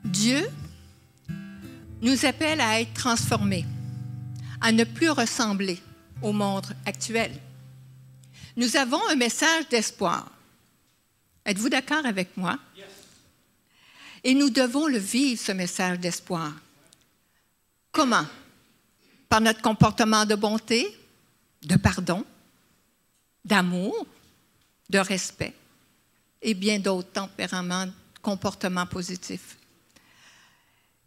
Dieu nous appelle à être transformés, à ne plus ressembler au monde actuel. Nous avons un message d'espoir. Êtes-vous d'accord avec moi? Et nous devons le vivre, ce message d'espoir. Comment? Par notre comportement de bonté, de pardon, d'amour, de respect et bien d'autres tempéraments, comportements positifs.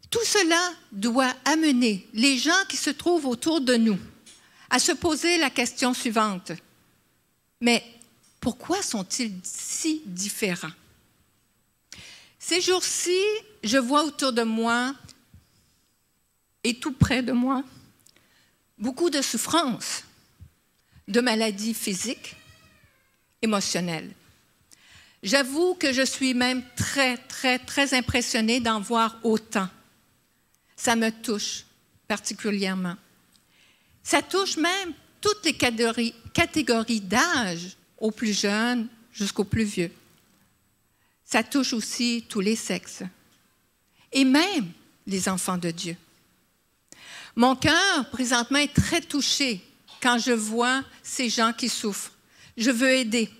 Tout cela doit amener les gens qui se trouvent autour de nous à se poser la question suivante. Mais pourquoi sont-ils si différents? Ces jours-ci, je vois autour de moi et tout près de moi beaucoup de souffrances, de maladies physiques, émotionnelles. J'avoue que je suis même très impressionnée d'en voir autant. Ça me touche particulièrement. Ça touche même toutes les catégories d'âge, aux plus jeunes jusqu'aux plus vieux. Ça touche aussi tous les sexes et même les enfants de Dieu. Mon cœur, présentement, est très touché quand je vois ces gens qui souffrent. Je veux aider,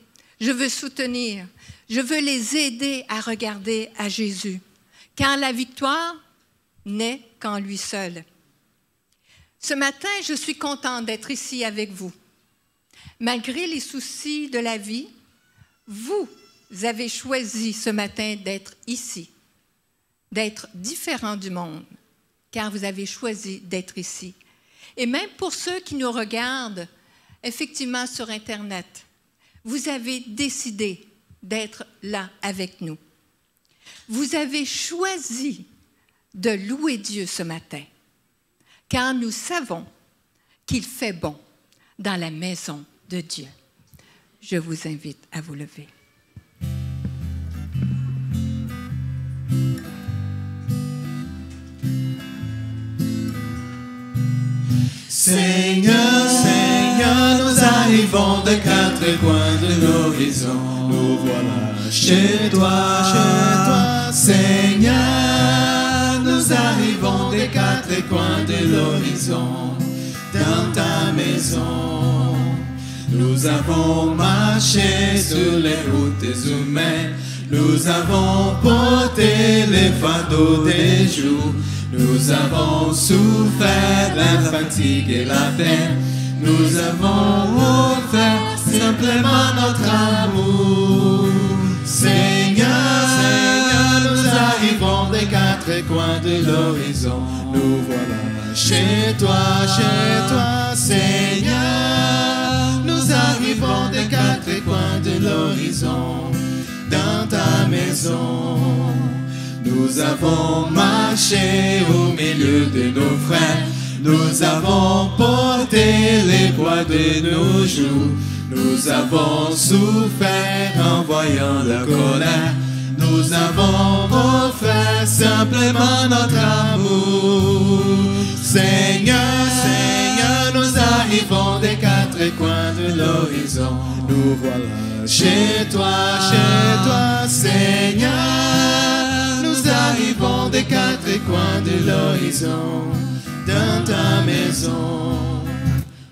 je veux soutenir, je veux les aider à regarder à Jésus, car la victoire n'est qu'en lui seul. Ce matin, je suis contente d'être ici avec vous. Malgré les soucis de la vie, vous avez choisi ce matin d'être ici, d'être différent du monde, car vous avez choisi d'être ici. Et même pour ceux qui nous regardent, effectivement sur Internet, vous avez décidé d'être là avec nous. Vous avez choisi de louer Dieu ce matin, car nous savons qu'il fait bon dans la maison de Dieu. Je vous invite à vous lever. Seigneur, Seigneur, nous arrivons des quatre coins de l'horizon. Nous voilà chez toi, Seigneur. Nous arrivons des quatre coins de l'horizon, dans ta maison. Nous avons marché sur les routes humaines. Nous avons porté les fardeaux des jours. Nous avons souffert la fatigue et la peine. Nous avons offert simplement notre amour. Seigneur, Seigneur, nous arrivons des quatre coins de l'horizon. Nous voilà chez toi, Seigneur. Nous arrivons des quatre coins de l'horizon, dans ta maison. Nous avons marché au milieu de nos frères. Nous avons porté les poids de nos jours. Nous avons souffert en voyant la colère. Nous avons offert simplement notre amour. Seigneur, Seigneur, nous arrivons des quatre coins de l'horizon. Nous voilà chez toi, Seigneur. Nous arrivons des quatre coins de l'horizon, dans ta maison.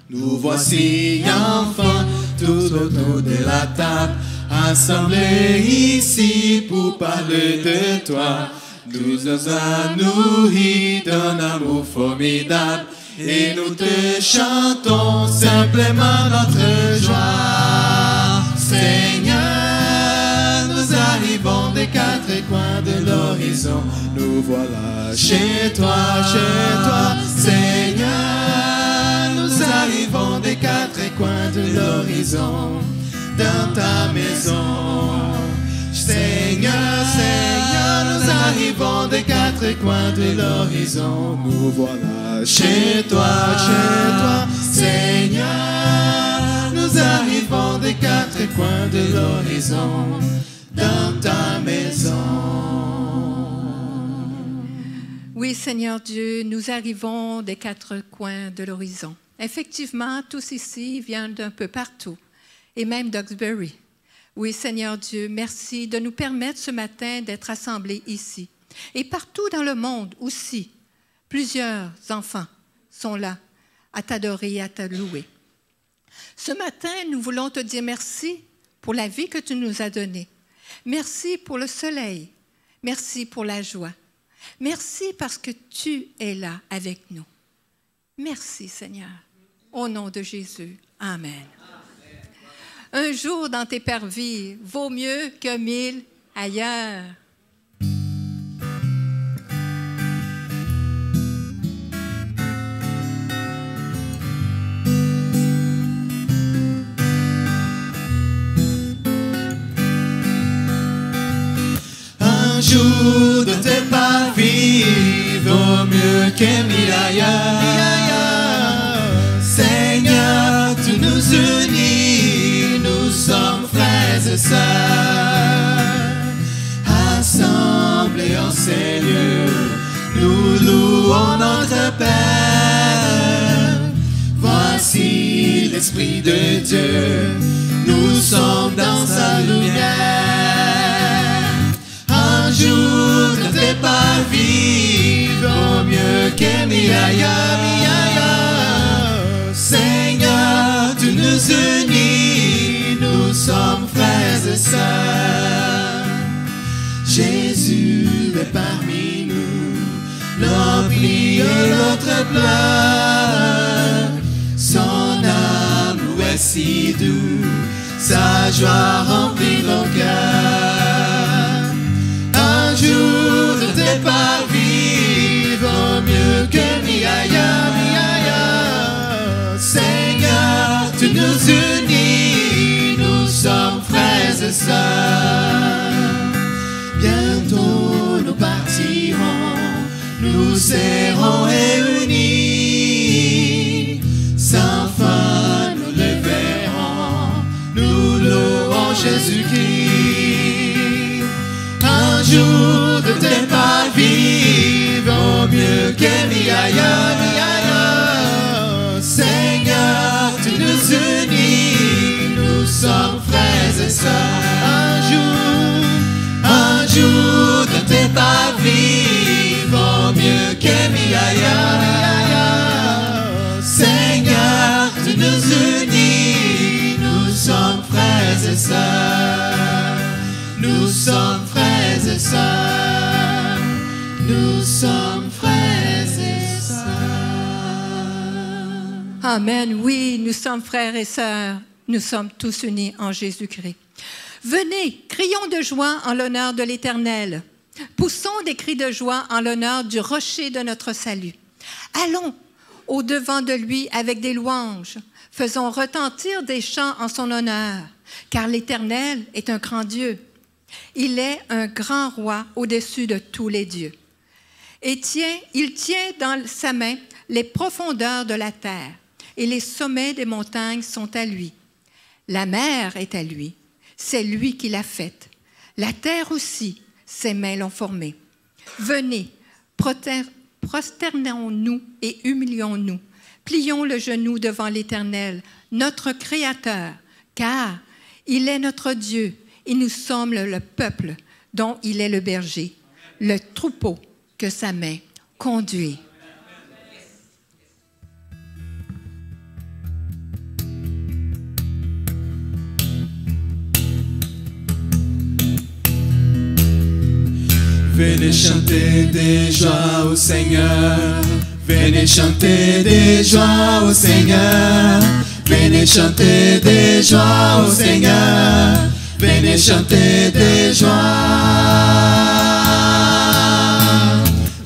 Nous voici enfants, tout autour de la table, assemblés ici pour parler de toi. Nous nous as nourris d'un amour formidable et nous te chantons simplement notre joie. Seigneur, nous arrivons des quatre coins de l'horizon. Nous voilà chez toi, Seigneur. Nous arrivons des quatre coins de l'horizon, dans ta maison. Seigneur, Seigneur, nous arrivons des quatre coins de l'horizon. Nous voilà chez toi, Seigneur. Nous arrivons des quatre coins de l'horizon, dans ta maison. Oui, Seigneur Dieu, nous arrivons des quatre coins de l'horizon. Effectivement, tous ici viennent d'un peu partout, et même d'Hawkesbury. Oui, Seigneur Dieu, merci de nous permettre ce matin d'être assemblés ici. Et partout dans le monde aussi, plusieurs enfants sont là à t'adorer et à te louer. Ce matin, nous voulons te dire merci pour la vie que tu nous as donnée. Merci pour le soleil. Merci pour la joie. Merci parce que tu es là avec nous. Merci, Seigneur. Au nom de Jésus. Amen. Un jour dans tes parvis vaut mieux que 1000 ailleurs. Un jour de tes parvis vaut mieux que 1000 ailleurs. Seigneur, tu nous unis, nous sommes frères et sœurs. Assemblés en ces lieux, nous louons notre Père. Voici l'Esprit de Dieu, nous sommes dans sa lumière. Un jour de tes parvis vaut mieux que 1000 ailleurs. Seigneur, tu nous unis, nous sommes frères et sœurs. Jésus est parmi nous, l'un prie et l'autre pleure. Son amour est si doux, sa joie remplit nos cœurs. Un jour de tes parvis vaut mieux que 1000 ailleurs. Seigneur, tu nous unis, nous sommes frères et sœurs. Bientôt nous partirons, nous serons réunis. Sans fin nous les verrons, nous louons Jésus-Christ. Un jour de tes parvis vaut mieux que 1000 ailleurs. Seigneur, tu nous unis, nous sommes frères et sœurs. Un jour de tes parvis vaut mieux que 1000 ailleurs. Seigneur, tu nous unis, nous sommes frères et sœurs. Nous sommes frères et sœurs. Nous sommes frères et sœurs. Amen. Oui, nous sommes frères et sœurs. Nous sommes tous unis en Jésus-Christ. Venez, crions de joie en l'honneur de l'Éternel. Poussons des cris de joie en l'honneur du rocher de notre salut. Allons au-devant de lui avec des louanges. Faisons retentir des chants en son honneur, car l'Éternel est un grand Dieu. Il est un grand roi au-dessus de tous les dieux. Et il tient dans sa main les profondeurs de la terre, et les sommets des montagnes sont à lui. La mer est à lui, c'est lui qui l'a faite. La terre aussi, ses mains l'ont formée. Venez, prosternons-nous et humilions-nous. Plions le genou devant l'Éternel, notre Créateur, car il est notre Dieu et nous sommes le peuple dont il est le berger, le troupeau que sa main conduit. Venez chanter des joies au Seigneur. Venez chanter des joies au Seigneur. Venez chanter des joies au Seigneur. Venez chanter des joies.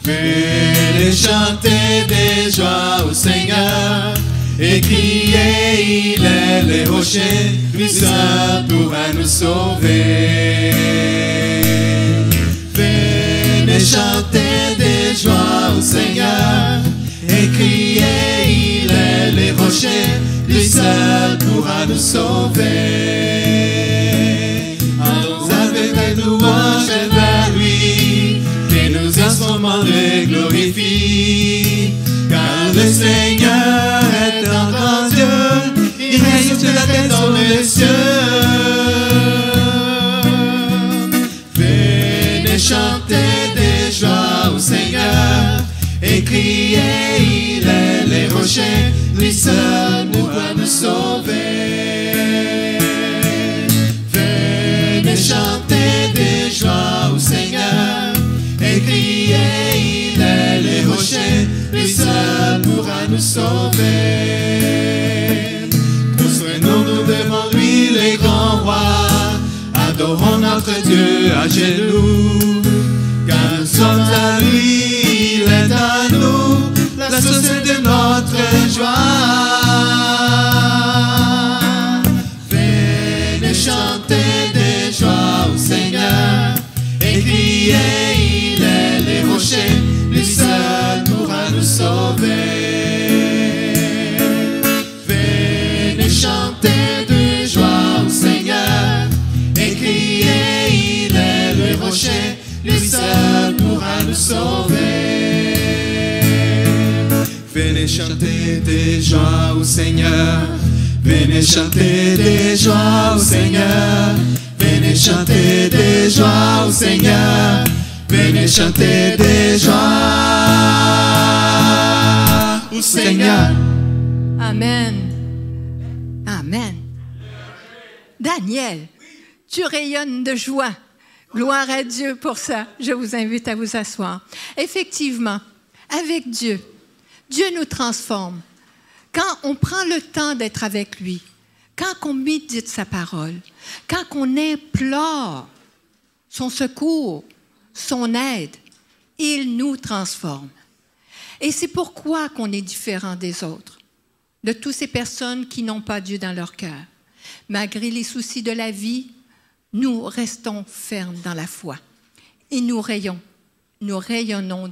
Venez chanter des joies au Seigneur. Et crier, il est le rocher, lui seul pourra nous sauver. Venez chanter des joies au Seigneur et crier, il est le rocher, lui seul pourra nous sauver. Allons avec des louanges vers lui, et nos instruments le glorifient, car le Seigneur est un grand Dieu, il règne sur la terre dans les cieux. Venez chanter des de joie au Seigneur et criez, il est les rochers, lui seul pourra nous sauver. Venez chanter de joie au Seigneur et criez, il est les rochers, lui seul pourra nous sauver. Prostrons-nous devant lui, les grands rois, adorons notre Dieu à genoux, car nous sommes à lui, il est à nous, la source de notre joie. Venez chanter de joie au Seigneur et criez, il est les rochers, lui seul pourra nous sauver. Venez chanter de joie au Seigneur et criez, il est le rocher, lui seul pourra nous sauver. Venez chanter de joie au Seigneur, venez chanter de joie au Seigneur, venez chanter de joie au Seigneur, venez chanter de joie au Seigneur. Amen. Amen. Daniel, tu rayonnes de joie. Gloire à Dieu pour ça. Je vous invite à vous asseoir. Effectivement, avec Dieu, Dieu nous transforme. Quand on prend le temps d'être avec lui, quand on médite sa parole, quand on implore son secours, son aide, il nous transforme. Et c'est pourquoi qu'on est différent des autres, de toutes ces personnes qui n'ont pas Dieu dans leur cœur. Malgré les soucis de la vie, nous restons fermes dans la foi et nous rayonnons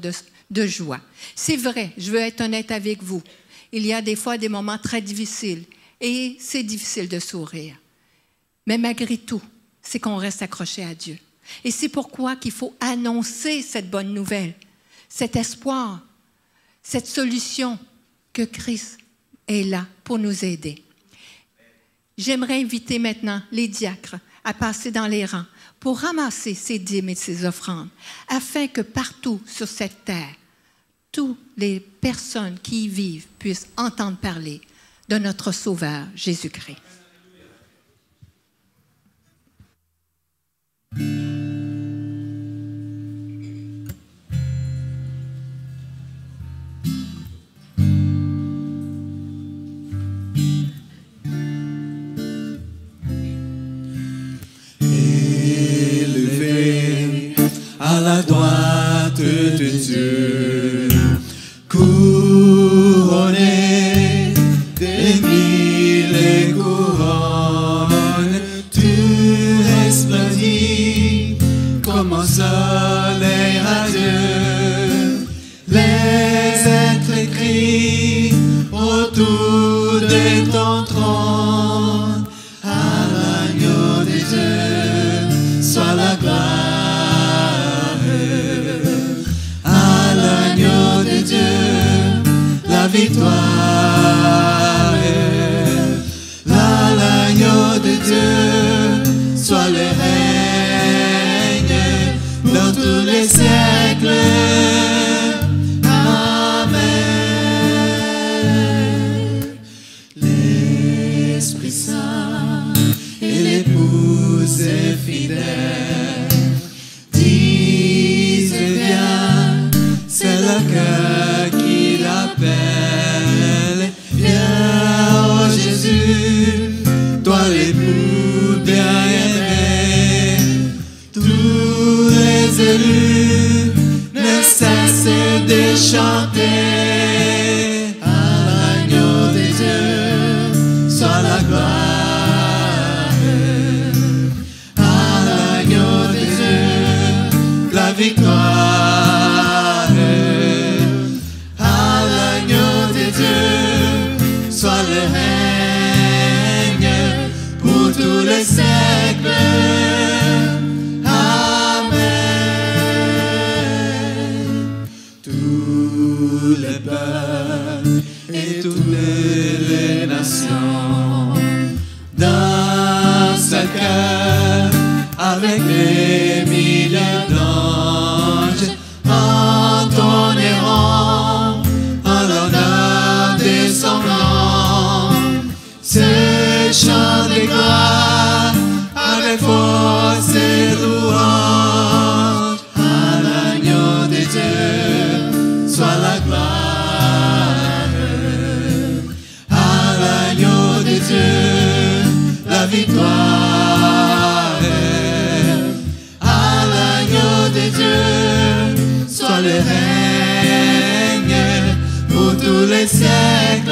de joie. C'est vrai, je veux être honnête avec vous. Il y a des fois des moments très difficiles et c'est difficile de sourire. Mais malgré tout, c'est qu'on reste accroché à Dieu. Et c'est pourquoi qu'il faut annoncer cette bonne nouvelle, cet espoir, cette solution que Christ est là pour nous aider. J'aimerais inviter maintenant les diacres à passer dans les rangs pour ramasser ces dîmes et ces offrandes, afin que partout sur cette terre, toutes les personnes qui y vivent puissent entendre parler de notre Sauveur Jésus-Christ. Élevé à la droite de Dieu, couronné des mille couronnes, tu resplendis comme un soleil radieux. Les êtres crient autour de ton trône, à l'agneau de Dieu soit la gloire, à l'agneau de Dieu la victoire, à l'agneau de Dieu soit le règne dans tous les siècles. Amen. L'Esprit Saint et l'épouse fidèle disent bien, c'est le cœur qui l'appelle. Viens, oh Jésus, toi l'époux bien-aimé. Tous les élus ne cessent de chanter, à l'agneau de Dieu soit la gloire, à l'agneau de Dieu la victoire, à l'agneau de Dieu soit le règne pour tous les siècles. Amen. Tous les peuples et toutes les nations dansent à cœur avec les milliers d'anges. de Dieu soit le règne pour tous les siècles.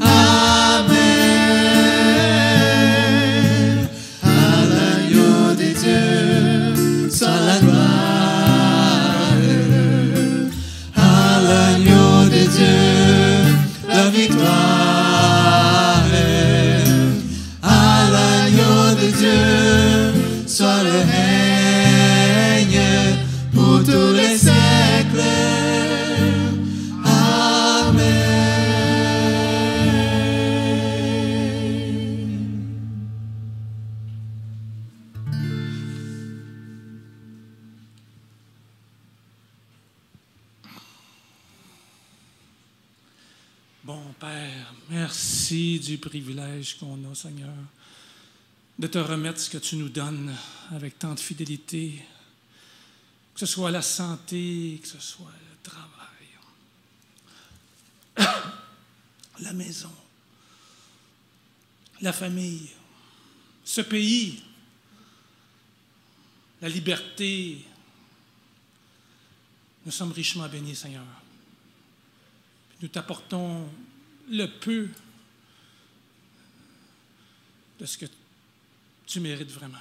Amen. À l'agneau de Dieu soit la gloire. À l'agneau de Dieu la victoire. À l'agneau de Dieu soit le règne pour tous les siècles. Bon Père, merci du privilège qu'on a, Seigneur, de te remettre ce que tu nous donnes avec tant de fidélité, que ce soit la santé, que ce soit le travail, la maison, la famille, ce pays, la liberté. Nous sommes richement bénis, Seigneur. Nous t'apportons le peu de ce que tu mérites vraiment.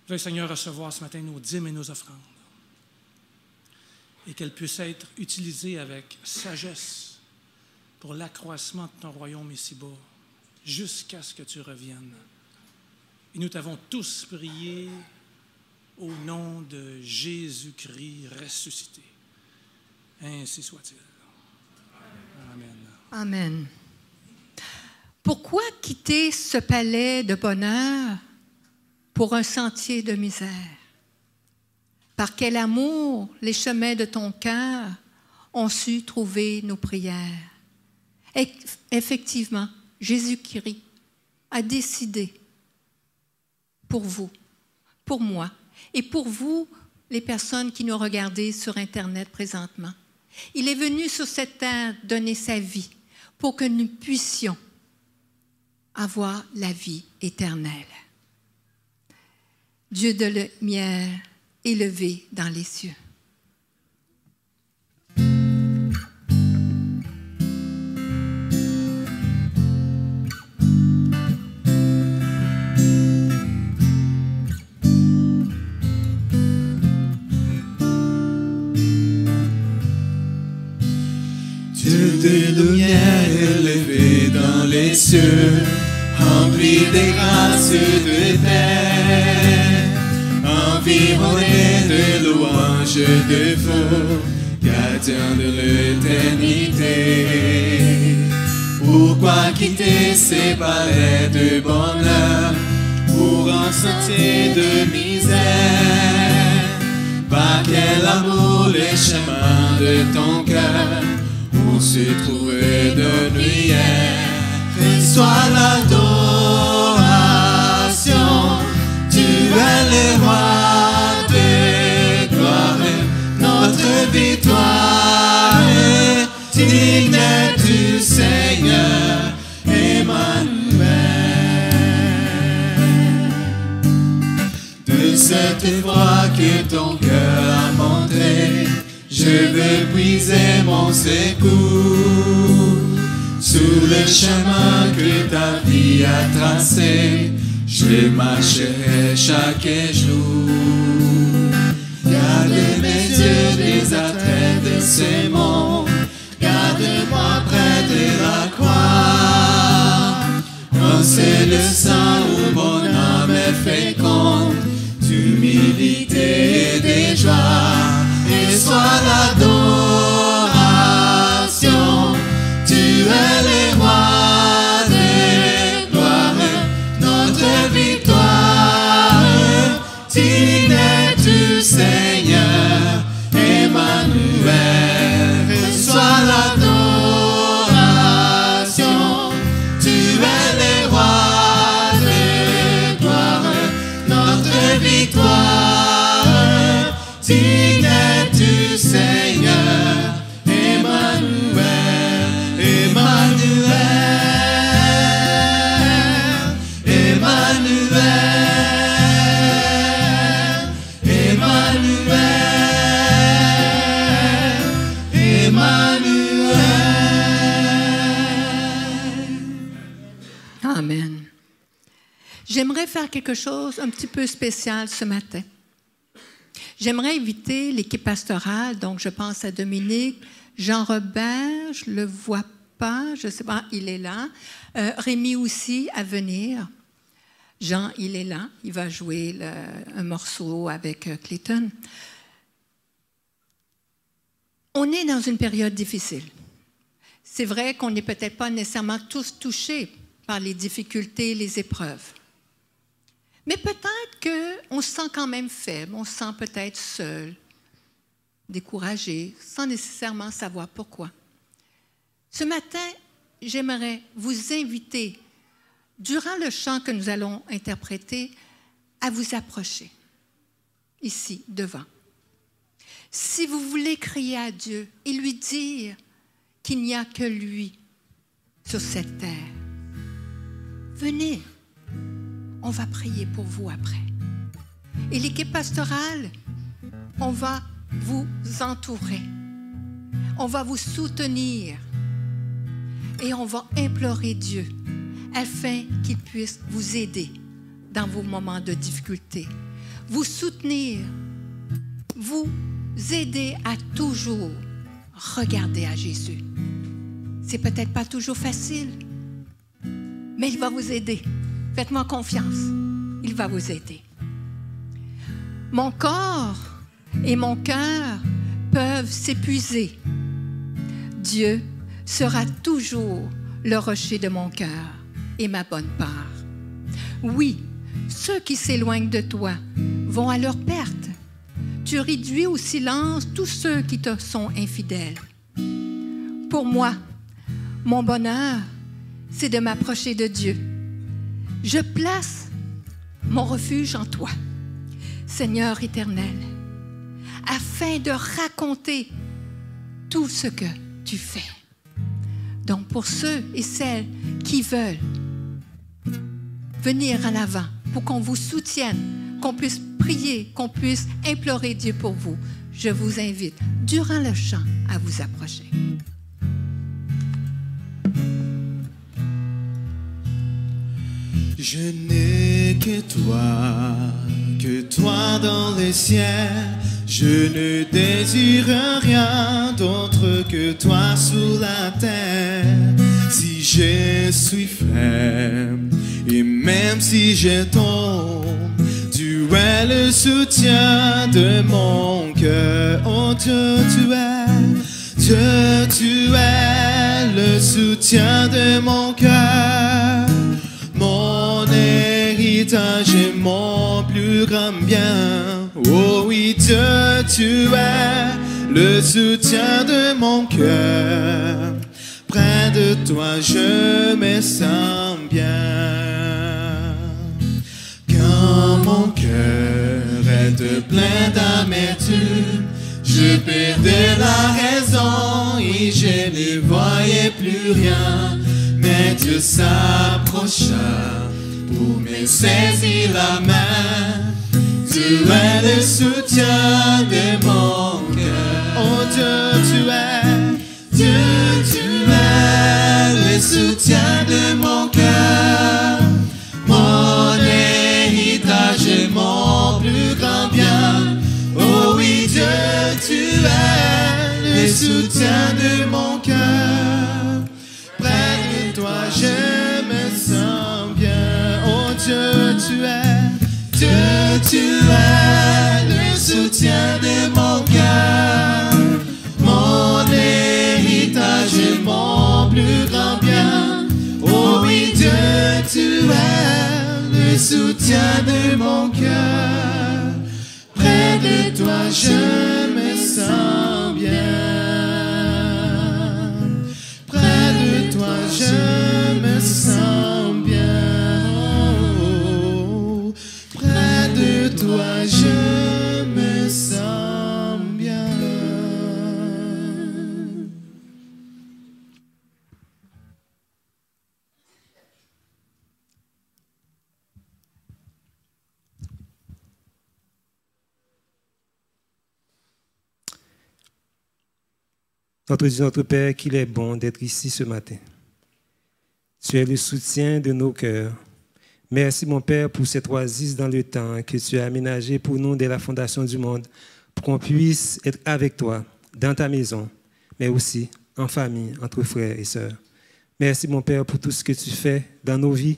Veuille, Seigneur, recevoir ce matin nos dîmes et nos offrandes et qu'elles puissent être utilisées avec sagesse pour l'accroissement de ton royaume ici-bas jusqu'à ce que tu reviennes. Et nous t'avons tous prié au nom de Jésus-Christ ressuscité. Ainsi soit-il. Amen. Amen. Pourquoi quitter ce palais de bonheur pour un sentier de misère? Par quel amour les chemins de ton cœur ont su trouver nos prières? Effectivement, Jésus-Christ a décidé pour vous, pour moi et pour vous, les personnes qui nous regardent sur Internet présentement. Il est venu sur cette terre donner sa vie pour que nous puissions avoir la vie éternelle. Dieu de lumière élevé dans les cieux. Dieu de lumière élevé dans les cieux, rempli des grâces de paix, environné de louanges de feu, gardien de l'éternité. Pourquoi quitter ces palais de bonheur pour un sentier de misère? Par quel amour les chemins de ton cœur on se trouvait de lumière. Reçois l'adoration, tu es le roi de gloire, notre victoire. Digne du Seigneur, Emmanuel. De cette voix que ton cœur a montrée, je veux puiser mon secours sur le chemin que ta vie a tracé. Je marcherai chaque jour. Garde mes yeux des attraits de ce monde. Garde-moi près de la croix. Quand c'est le sang où mon âme est féconde, d'humilité et de joie. Et soit l'adoration, tu es le roi de gloire, notre victoire. Digne du Seigneur, Emmanuel. Reçois l'adoration, tu es le roi de gloire, notre victoire. Digne du Seigneur, Emmanuel, Emmanuel, Emmanuel. J'aimerais faire quelque chose un petit peu spécial ce matin. J'aimerais inviter l'équipe pastorale, donc je pense à Dominique, Jean-Robert, je ne le vois pas, je ne sais pas, il est là. Rémi aussi à venir. Jean, il est là, il va jouer un morceau avec Clayton. On est dans une période difficile. C'est vrai qu'on n'est peut-être pas nécessairement tous touchés par les difficultés, les épreuves. Mais peut-être qu'on se sent quand même faible, on se sent peut-être seul, découragé, sans nécessairement savoir pourquoi. Ce matin, j'aimerais vous inviter, durant le chant que nous allons interpréter, à vous approcher, ici, devant. Si vous voulez crier à Dieu et lui dire qu'il n'y a que lui sur cette terre, venez. On va prier pour vous après. Et l'équipe pastorale, on va vous entourer. On va vous soutenir. Et on va implorer Dieu afin qu'il puisse vous aider dans vos moments de difficulté. Vous soutenir. Vous aider à toujours regarder à Jésus. C'est peut-être pas toujours facile, mais il va vous aider. Faites-moi confiance, il va vous aider. Mon corps et mon cœur peuvent s'épuiser. Dieu sera toujours le rocher de mon cœur et ma bonne part. Oui, ceux qui s'éloignent de toi vont à leur perte. Tu réduis au silence tous ceux qui te sont infidèles. Pour moi, mon bonheur, c'est de m'approcher de Dieu. Je place mon refuge en toi, Seigneur éternel, afin de raconter tout ce que tu fais. Donc, pour ceux et celles qui veulent venir en avant, pour qu'on vous soutienne, qu'on puisse prier, qu'on puisse implorer Dieu pour vous, je vous invite, durant le chant, à vous approcher. Je n'ai que toi dans les ciels. Je ne désire rien d'autre que toi sous la terre. Si je suis faible et même si je tombe, tu es le soutien de mon cœur. Oh Dieu, tu es le soutien de mon cœur. Mon héritage et mon plus grand bien. Oh oui, Dieu, tu es le soutien de mon cœur. Près de toi, je me sens bien. Quand mon cœur est plein d'amertume, je perdais la raison et je ne voyais plus rien. Mais Dieu s'approcha pour me saisir la main. Tu es le soutien de mon cœur. Oh Dieu, tu es le soutien de mon cœur. Mon héritage et mon plus grand bien. Oh oui, Dieu, tu es le soutien de mon cœur. Près de toi, je me sens bien. Oh Dieu, tu es le soutien de mon cœur. Mon héritage et mon plus grand bien. Oh oui, Dieu, tu es le soutien de mon cœur. Près de toi, je me sens bien. Près de toi, je me sens bien. Oh, près de toi, je me sens bien. Notre Dieu, notre Père, qu'il est bon d'être ici ce matin. Tu es le soutien de nos cœurs. Merci, mon Père, pour cette oasis dans le temps que tu as aménagé pour nous dès la fondation du monde, pour qu'on puisse être avec toi, dans ta maison, mais aussi en famille, entre frères et sœurs. Merci, mon Père, pour tout ce que tu fais dans nos vies.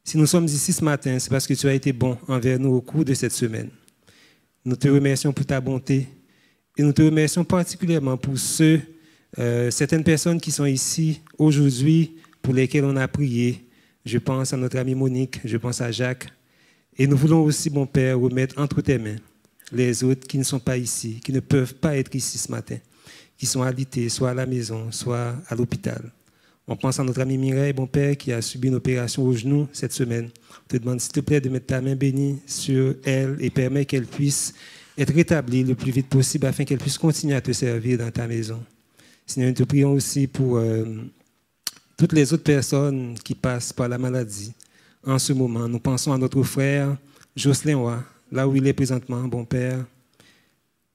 Si nous sommes ici ce matin, c'est parce que tu as été bon envers nous au cours de cette semaine. Nous te remercions pour ta bonté et nous te remercions particulièrement pour certaines personnes qui sont ici aujourd'hui pour lesquelles on a prié. Je pense à notre amie Monique, je pense à Jacques. Et nous voulons aussi, mon Père, remettre entre tes mains les autres qui ne sont pas ici, qui ne peuvent pas être ici ce matin, qui sont alités, soit à la maison, soit à l'hôpital. On pense à notre amie Mireille, mon Père, qui a subi une opération au genou cette semaine. On te demande, s'il te plaît, de mettre ta main bénie sur elle et permet qu'elle puisse être rétablie le plus vite possible afin qu'elle puisse continuer à te servir dans ta maison. Seigneur, nous te prions aussi pour toutes les autres personnes qui passent par la maladie en ce moment. Nous pensons à notre frère Jocelyn Roy, là où il est présentement, bon Père.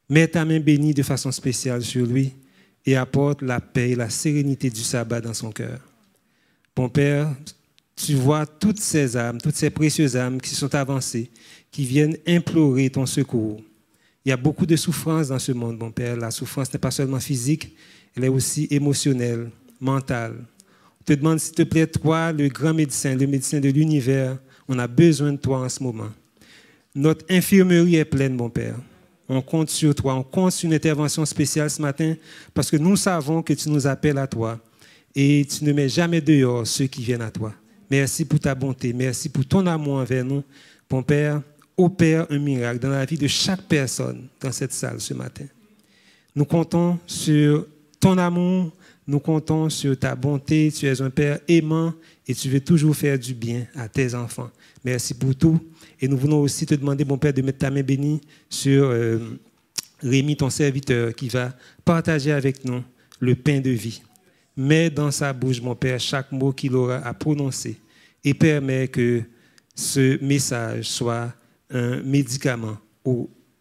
Mets ta main bénie de façon spéciale sur lui et apporte la paix et la sérénité du sabbat dans son cœur. Bon Père, tu vois toutes ces âmes, toutes ces précieuses âmes qui sont avancées, qui viennent implorer ton secours. Il y a beaucoup de souffrance dans ce monde, bon Père. La souffrance n'est pas seulement physique, elle est aussi émotionnelle, mentale. On te demande, s'il te plaît, toi, le grand médecin, le médecin de l'univers, on a besoin de toi en ce moment. Notre infirmerie est pleine, mon Père. On compte sur toi, on compte sur une intervention spéciale ce matin parce que nous savons que tu nous appelles à toi et tu ne mets jamais dehors ceux qui viennent à toi. Merci pour ta bonté, merci pour ton amour envers nous. Mon Père, opère un miracle dans la vie de chaque personne dans cette salle ce matin. Nous comptons sur ton amour, nous comptons sur ta bonté. Tu es un Père aimant et tu veux toujours faire du bien à tes enfants. Merci pour tout. Et nous voulons aussi te demander, mon Père, de mettre ta main bénie sur Rémi, ton serviteur, qui va partager avec nous le pain de vie. Mets dans sa bouche, mon Père, chaque mot qu'il aura à prononcer et permets que ce message soit un médicament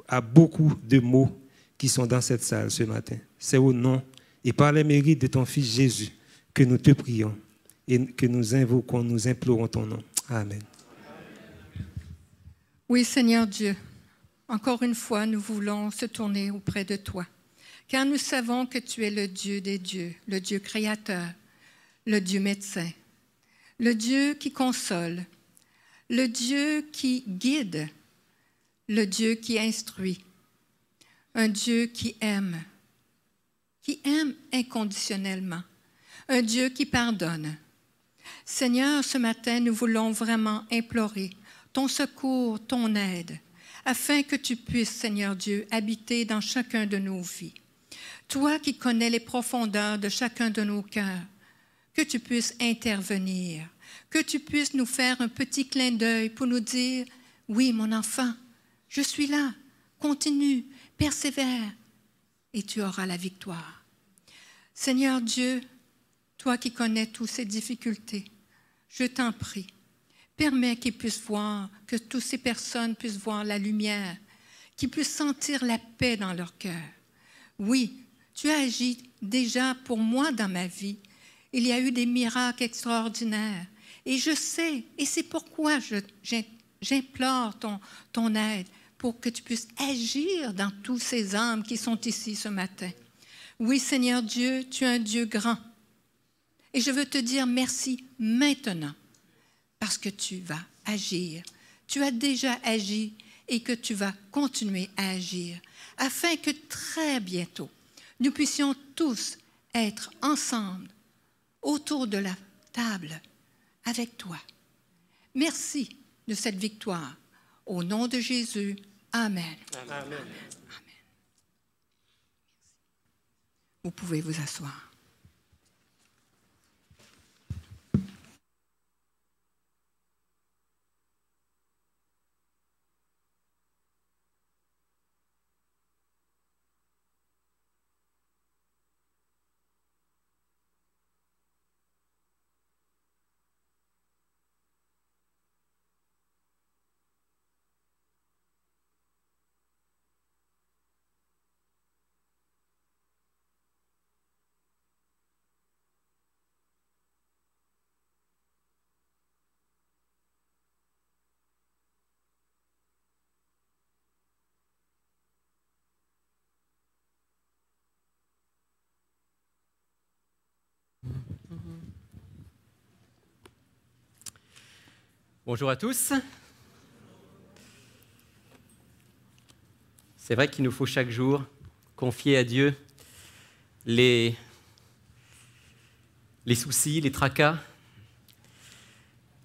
à beaucoup de mots qui sont dans cette salle ce matin. C'est au nom et par les mérites de ton Fils Jésus que nous te prions et que nous invoquons, nous implorons ton nom. Amen. Oui, Seigneur Dieu, encore une fois, nous voulons se tourner auprès de toi, car nous savons que tu es le Dieu des dieux, le Dieu créateur, le Dieu médecin, le Dieu qui console, le Dieu qui guide, le Dieu qui instruit, un Dieu qui aime inconditionnellement, un Dieu qui pardonne. Seigneur, ce matin, nous voulons vraiment implorer ton secours, ton aide, afin que tu puisses, Seigneur Dieu, habiter dans chacun de nos vies. Toi qui connais les profondeurs de chacun de nos cœurs, que tu puisses intervenir, que tu puisses nous faire un petit clin d'œil pour nous dire, oui, mon enfant, je suis là, continue, persévère, et tu auras la victoire. Seigneur Dieu, toi qui connais toutes ces difficultés, je t'en prie, permets qu'ils puissent voir, que toutes ces personnes puissent voir la lumière, qu'ils puissent sentir la paix dans leur cœur. Oui, tu as agi déjà pour moi dans ma vie. Il y a eu des miracles extraordinaires. Et je sais, et c'est pourquoi j'implore ton aide, pour que tu puisses agir dans tous ces âmes qui sont ici ce matin. Oui, Seigneur Dieu, tu es un Dieu grand. Et je veux te dire merci maintenant, parce que tu vas agir. Tu as déjà agi et que tu vas continuer à agir, afin que très bientôt, nous puissions tous être ensemble autour de la table avec toi. Merci de cette victoire. Au nom de Jésus, Amen. Amen. Amen. Vous pouvez vous asseoir. Bonjour à tous. C'est vrai qu'il nous faut chaque jour confier à Dieu les soucis, les tracas,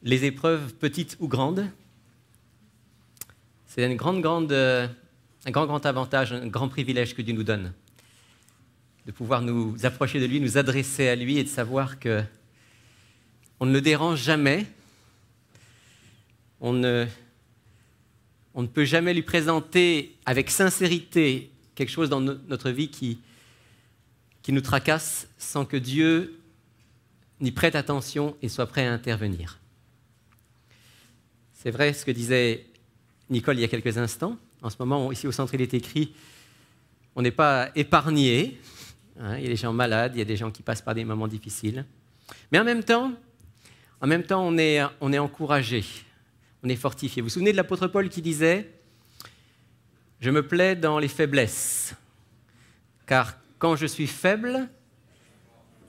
les épreuves petites ou grandes. C'est un grand avantage, un grand privilège que Dieu nous donne, de pouvoir nous approcher de lui, nous adresser à lui et de savoir qu'on ne le dérange jamais. On ne peut jamais lui présenter avec sincérité quelque chose dans notre vie qui nous tracasse sans que Dieu n'y prête attention et soit prêt à intervenir. C'est vrai ce que disait Nicole il y a quelques instants. En ce moment, ici au centre, il est écrit « On n'est pas épargné ». Il y a des gens malades, il y a des gens qui passent par des moments difficiles. Mais en même temps, on est encouragé. On est fortifié. Vous vous souvenez de l'apôtre Paul qui disait « Je me plais dans les faiblesses, car quand je suis faible,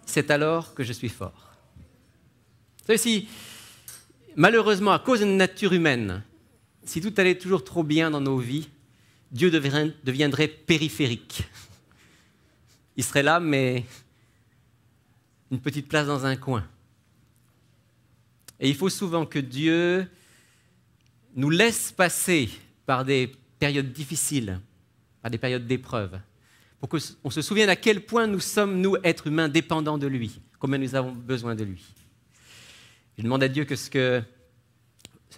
c'est alors que je suis fort. » Vous savez, si, malheureusement, à cause de notre nature humaine, si tout allait toujours trop bien dans nos vies, Dieu deviendrait périphérique. Il serait là, mais une petite place dans un coin. Et il faut souvent que Dieu nous laisse passer par des périodes difficiles, par des périodes d'épreuve, pour qu'on se souvienne à quel point nous sommes, nous, êtres humains, dépendants de lui, combien nous avons besoin de lui. Je demande à Dieu que ce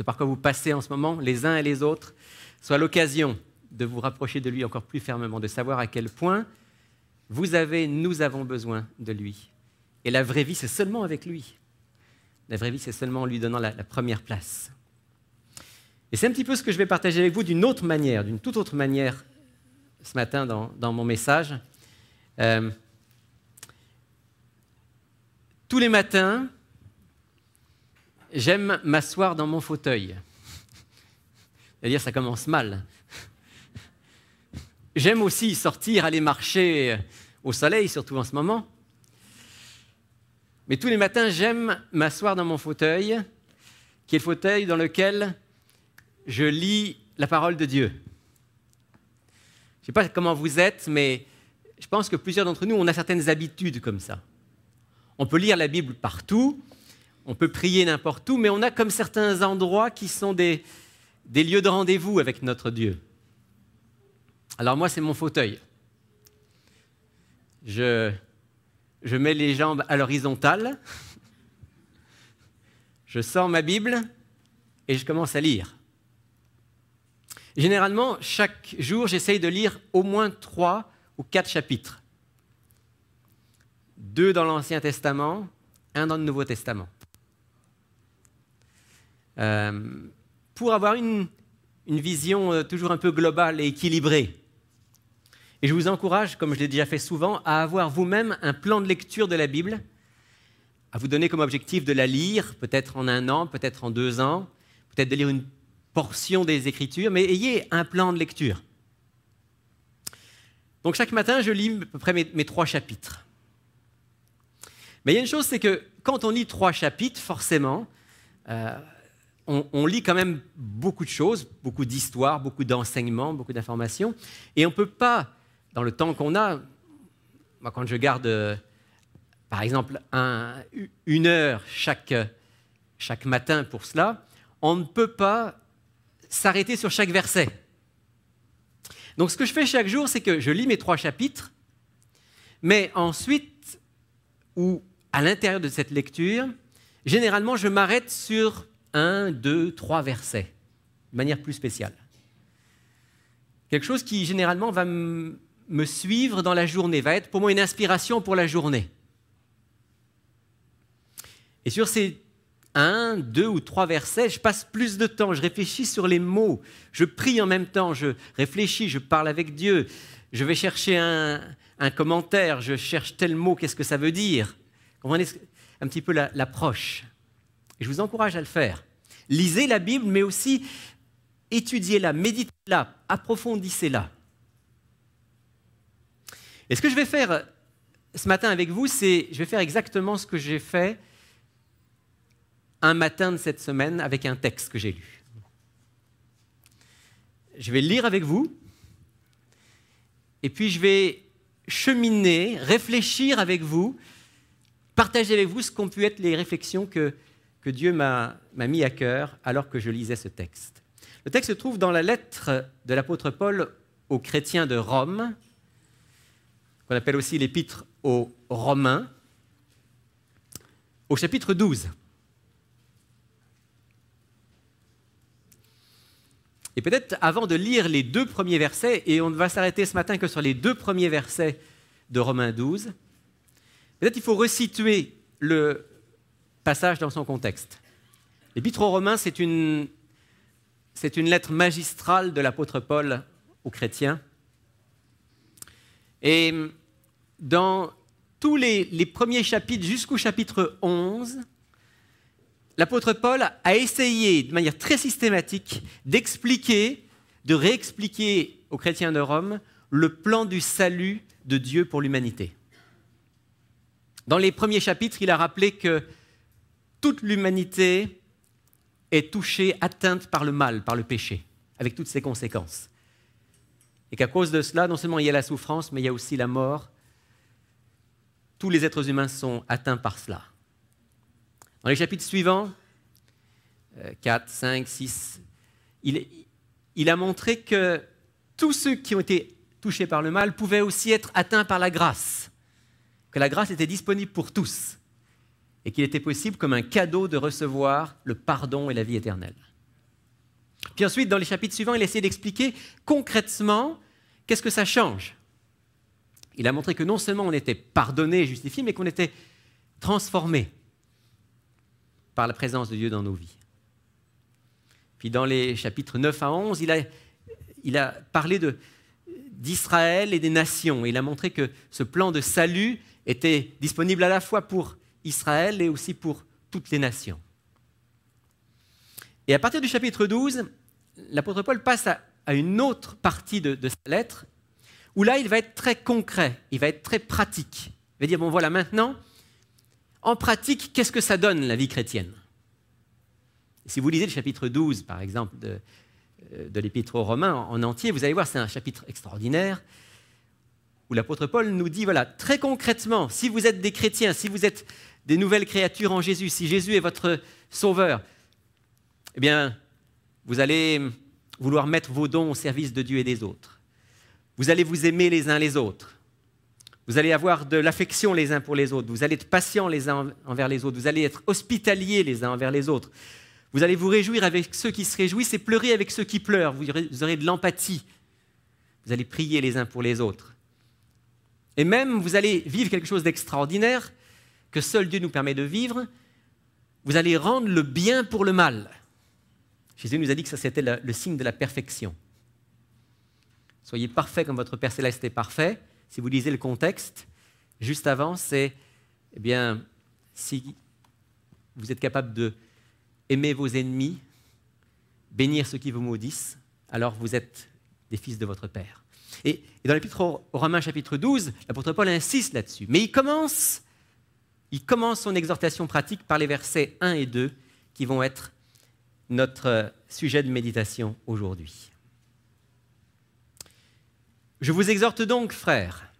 par quoi vous passez en ce moment, les uns et les autres, soit l'occasion de vous rapprocher de lui encore plus fermement, de savoir à quel point nous avons besoin de lui. Et la vraie vie, c'est seulement avec lui. La vraie vie, c'est seulement en lui donnant la première place. Et c'est un petit peu ce que je vais partager avec vous d'une toute autre manière, ce matin dans mon message. Tous les matins, j'aime m'asseoir dans mon fauteuil. C'est-à-dire, ça commence mal. J'aime aussi sortir, aller marcher au soleil, surtout en ce moment. Mais tous les matins, j'aime m'asseoir dans mon fauteuil, qui est le fauteuil dans lequel je lis la parole de Dieu. Je ne sais pas comment vous êtes, mais je pense que plusieurs d'entre nous, on a certaines habitudes comme ça. On peut lire la Bible partout, on peut prier n'importe où, mais on a comme certains endroits qui sont des lieux de rendez-vous avec notre Dieu. Alors moi, c'est mon fauteuil. Je mets les jambes à l'horizontale, je sors ma Bible et je commence à lire. Généralement, chaque jour, j'essaye de lire au moins 3 ou 4 chapitres. 2 dans l'Ancien Testament, 1 dans le Nouveau Testament. Pour avoir une vision toujours un peu globale et équilibrée. Et je vous encourage, comme je l'ai déjà fait souvent, à avoir vous-même un plan de lecture de la Bible, à vous donner comme objectif de la lire, peut-être en 1 an, peut-être en 2 ans, peut-être de lire une portion des Écritures, mais ayez un plan de lecture. Donc chaque matin, je lis à peu près mes 3 chapitres. Mais il y a une chose, c'est que quand on lit 3 chapitres, forcément, on lit quand même beaucoup de choses, beaucoup d'histoires, beaucoup d'enseignements, beaucoup d'informations, et on ne peut pas, dans le temps qu'on a, moi quand je garde, par exemple, 1 heure chaque matin pour cela, on ne peut pas s'arrêter sur chaque verset. Donc ce que je fais chaque jour, c'est que je lis mes 3 chapitres, mais ensuite, ou à l'intérieur de cette lecture, généralement, je m'arrête sur 1, 2, 3 versets, de manière plus spéciale. Quelque chose qui, généralement, va me suivre dans la journée, va être pour moi une inspiration pour la journée. Et sur ces 1, 2 ou 3 versets, je passe plus de temps, je réfléchis sur les mots, je prie en même temps, je réfléchis, je parle avec Dieu, je vais chercher un commentaire, je cherche tel mot, qu'est-ce que ça veut dire? Vous comprenez un petit peu l'approche. Et je vous encourage à le faire. Lisez la Bible, mais aussi étudiez-la, méditez-la, approfondissez-la. Et ce que je vais faire ce matin avec vous, c'est je vais faire exactement ce que j'ai fait un matin de cette semaine avec un texte que j'ai lu. Je vais le lire avec vous, et puis je vais cheminer, réfléchir avec vous, partager avec vous ce qu'ont pu être les réflexions que Dieu m'a mis à cœur alors que je lisais ce texte. Le texte se trouve dans la lettre de l'apôtre Paul aux chrétiens de Rome, qu'on appelle aussi l'épître aux Romains, au chapitre 12. Et peut-être avant de lire les 2 premiers versets, et on ne va s'arrêter ce matin que sur les 2 premiers versets de Romains 12, peut-être il faut resituer le passage dans son contexte. L'épître aux Romains, c'est une lettre magistrale de l'apôtre Paul aux chrétiens. Et dans tous les premiers chapitres jusqu'au chapitre 11, l'apôtre Paul a essayé de manière très systématique d'expliquer, de réexpliquer aux chrétiens de Rome le plan du salut de Dieu pour l'humanité. Dans les premiers chapitres, il a rappelé que toute l'humanité est touchée, atteinte par le mal, par le péché, avec toutes ses conséquences. Et qu'à cause de cela, non seulement il y a la souffrance, mais il y a aussi la mort. Tous les êtres humains sont atteints par cela. Dans les chapitres suivants, 4, 5, 6, il a montré que tous ceux qui ont été touchés par le mal pouvaient aussi être atteints par la grâce, que la grâce était disponible pour tous et qu'il était possible, comme un cadeau, de recevoir le pardon et la vie éternelle. Puis ensuite, dans les chapitres suivants, il a essayé d'expliquer concrètement qu'est-ce que ça change. Il a montré que non seulement on était pardonné et justifié, mais qu'on était transformé par la présence de Dieu dans nos vies. Puis dans les chapitres 9 à 11, il a parlé d'Israël et des nations. Il a montré que ce plan de salut était disponible à la fois pour Israël et aussi pour toutes les nations. Et à partir du chapitre 12, l'apôtre Paul passe à une autre partie de sa lettre, où là, il va être très concret, il va être très pratique. Il va dire, bon voilà, maintenant, en pratique, qu'est-ce que ça donne, la vie chrétienne? Si vous lisez le chapitre 12, par exemple, de l'Épître aux Romains en entier, vous allez voir, c'est un chapitre extraordinaire, où l'apôtre Paul nous dit, voilà, très concrètement, si vous êtes des chrétiens, si vous êtes des nouvelles créatures en Jésus, si Jésus est votre sauveur, eh bien, vous allez vouloir mettre vos dons au service de Dieu et des autres. Vous allez vous aimer les uns les autres. Vous allez avoir de l'affection les uns pour les autres. Vous allez être patients les uns envers les autres. Vous allez être hospitaliers les uns envers les autres. Vous allez vous réjouir avec ceux qui se réjouissent et pleurer avec ceux qui pleurent. Vous aurez de l'empathie. Vous allez prier les uns pour les autres. Et même, vous allez vivre quelque chose d'extraordinaire que seul Dieu nous permet de vivre. Vous allez rendre le bien pour le mal. Jésus nous a dit que ça, c'était le signe de la perfection. Soyez parfaits comme votre Père Céleste est parfait. Si vous lisez le contexte, juste avant, c'est, eh bien, si vous êtes capable de aimer vos ennemis, bénir ceux qui vous maudissent, alors vous êtes des fils de votre Père. Et dans l'Épître aux Romains, chapitre 12, l'apôtre Paul insiste là-dessus. Mais il commence son exhortation pratique par les versets 1 et 2 qui vont être notre sujet de méditation aujourd'hui. Je vous exhorte donc, frères,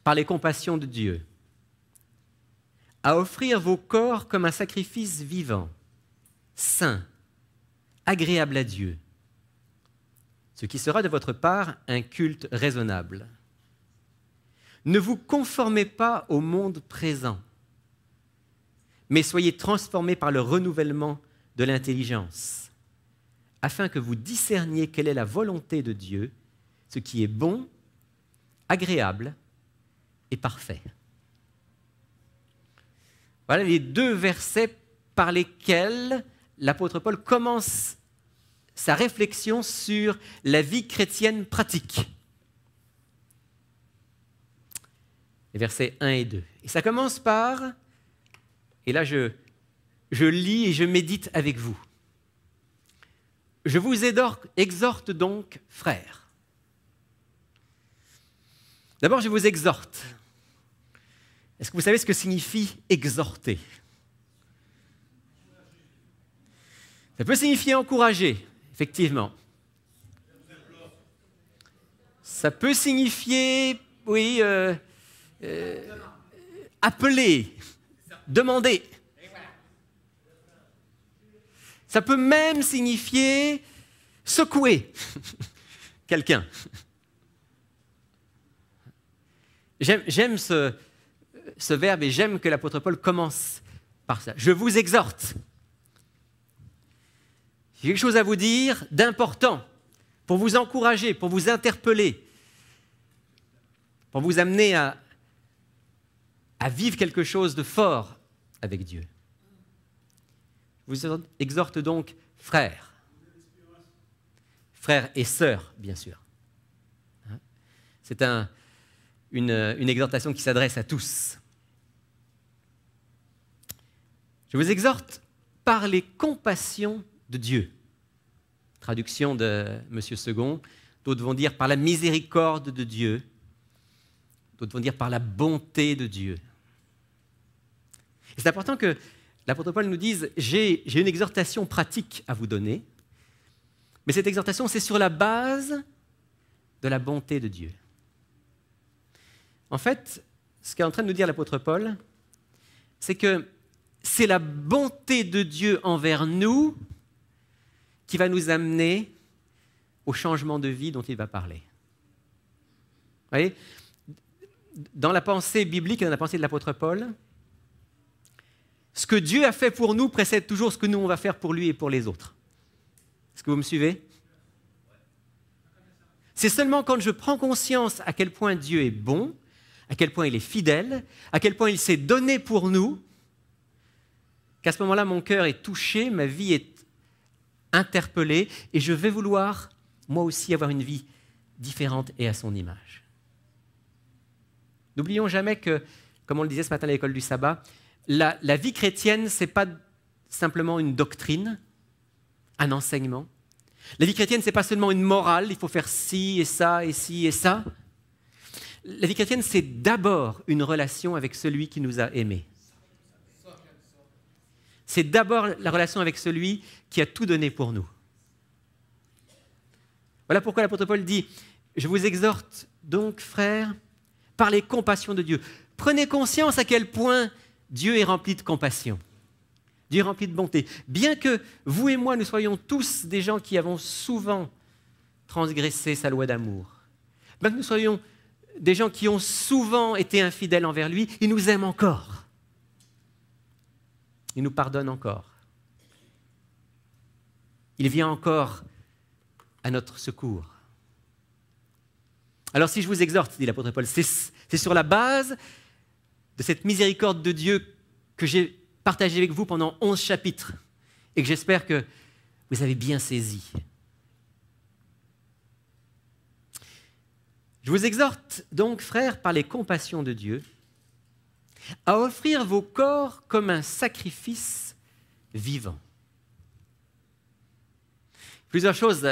par les compassions de Dieu, à offrir vos corps comme un sacrifice vivant, saint, agréable à Dieu, ce qui sera de votre part un culte raisonnable. Ne vous conformez pas au monde présent, mais soyez transformés par le renouvellement de l'intelligence, afin que vous discerniez quelle est la volonté de Dieu, ce qui est bon, agréable et parfait. Voilà les 2 versets par lesquels l'apôtre Paul commence sa réflexion sur la vie chrétienne pratique. Les versets 1 et 2. Et ça commence par, et là je lis et je médite avec vous. Je vous exhorte donc, frères. D'abord, je vous exhorte. Est-ce que vous savez ce que signifie exhorter? Ça peut signifier encourager, effectivement. Ça peut signifier, oui, appeler, demander. Ça peut même signifier secouer quelqu'un. J'aime ce verbe et j'aime que l'apôtre Paul commence par ça. Je vous exhorte. J'ai quelque chose à vous dire d'important pour vous encourager, pour vous interpeller, pour vous amener à vivre quelque chose de fort avec Dieu. Je vous exhorte donc, frères et sœurs, bien sûr. C'est une exhortation qui s'adresse à tous. Je vous exhorte par les compassions de Dieu. Traduction de M. Second. D'autres vont dire par la miséricorde de Dieu. D'autres vont dire par la bonté de Dieu. Et c'est important que l'apôtre Paul nous dise, j'ai une exhortation pratique à vous donner, mais cette exhortation, c'est sur la base de la bonté de Dieu. En fait, ce qu'est en train de nous dire l'apôtre Paul, c'est que c'est la bonté de Dieu envers nous qui va nous amener au changement de vie dont il va parler. Vous voyez, dans la pensée biblique et dans la pensée de l'apôtre Paul, ce que Dieu a fait pour nous précède toujours ce que nous, on va faire pour lui et pour les autres. Est-ce que vous me suivez? C'est seulement quand je prends conscience à quel point Dieu est bon, à quel point il est fidèle, à quel point il s'est donné pour nous, qu'à ce moment-là, mon cœur est touché, ma vie est interpellée, et je vais vouloir, moi aussi, avoir une vie différente et à son image. N'oublions jamais que, comme on le disait ce matin à l'école du sabbat, la vie chrétienne, ce n'est pas simplement une doctrine, un enseignement. La vie chrétienne, ce n'est pas seulement une morale, il faut faire ci et ça et ci et ça. La vie chrétienne, c'est d'abord une relation avec celui qui nous a aimés. C'est d'abord la relation avec celui qui a tout donné pour nous. Voilà pourquoi l'apôtre Paul dit « Je vous exhorte donc, frères, par les compassions de Dieu. Prenez conscience à quel point Dieu est rempli de compassion. Dieu est rempli de bonté. Bien que vous et moi, nous soyons tous des gens qui avons souvent transgressé sa loi d'amour, bien que nous soyons des gens qui ont souvent été infidèles envers lui, il nous aime encore. Il nous pardonne encore. Il vient encore à notre secours. Alors si je vous exhorte, dit l'apôtre Paul, c'est sur la base de cette miséricorde de Dieu que j'ai partagée avec vous pendant 11 chapitres et que j'espère que vous avez bien saisi. Je vous exhorte donc, frères, par les compassions de Dieu, à offrir vos corps comme un sacrifice vivant. Plusieurs choses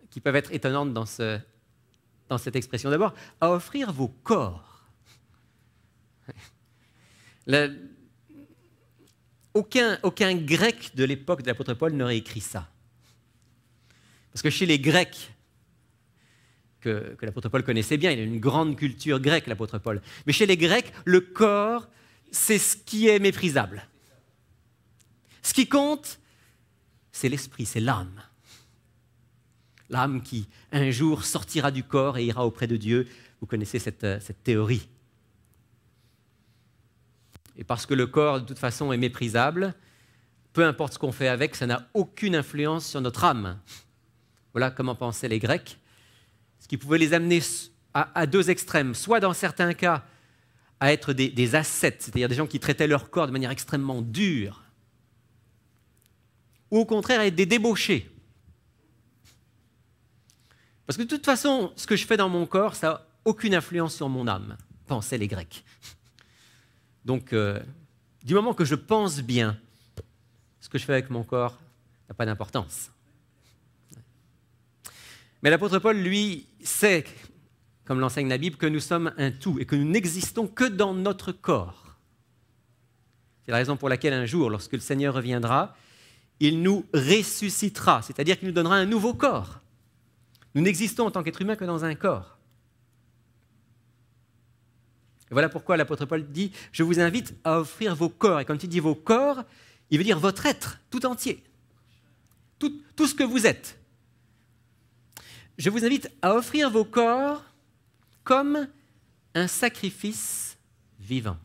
qui peuvent être étonnantes dans cette expression. D'abord, à offrir vos corps. Aucun grec de l'époque de l'apôtre Paul n'aurait écrit ça. Parce que chez les Grecs, que l'apôtre Paul connaissait bien, il a une grande culture grecque, l'apôtre Paul. Mais chez les Grecs, le corps, c'est ce qui est méprisable. Ce qui compte, c'est l'esprit, c'est l'âme. L'âme qui, un jour, sortira du corps et ira auprès de Dieu. Vous connaissez cette théorie. Et parce que le corps, de toute façon, est méprisable, peu importe ce qu'on fait avec, ça n'a aucune influence sur notre âme. Voilà comment pensaient les Grecs. Ce qui pouvait les amener à deux extrêmes, soit dans certains cas à être des ascètes, c'est-à-dire des gens qui traitaient leur corps de manière extrêmement dure, ou au contraire à être des débauchés. Parce que de toute façon, ce que je fais dans mon corps, ça n'a aucune influence sur mon âme, pensaient les Grecs. Donc, du moment que je pense bien, ce que je fais avec mon corps n'a pas d'importance. Mais l'apôtre Paul, lui, sait, comme l'enseigne la Bible, que nous sommes un tout et que nous n'existons que dans notre corps. C'est la raison pour laquelle un jour, lorsque le Seigneur reviendra, il nous ressuscitera, c'est-à-dire qu'il nous donnera un nouveau corps. Nous n'existons en tant qu'être humain que dans un corps. Et voilà pourquoi l'apôtre Paul dit « Je vous invite à offrir vos corps ». Et quand il dit vos corps, il veut dire votre être tout entier, tout ce que vous êtes. Je vous invite à offrir vos corps comme un sacrifice vivant.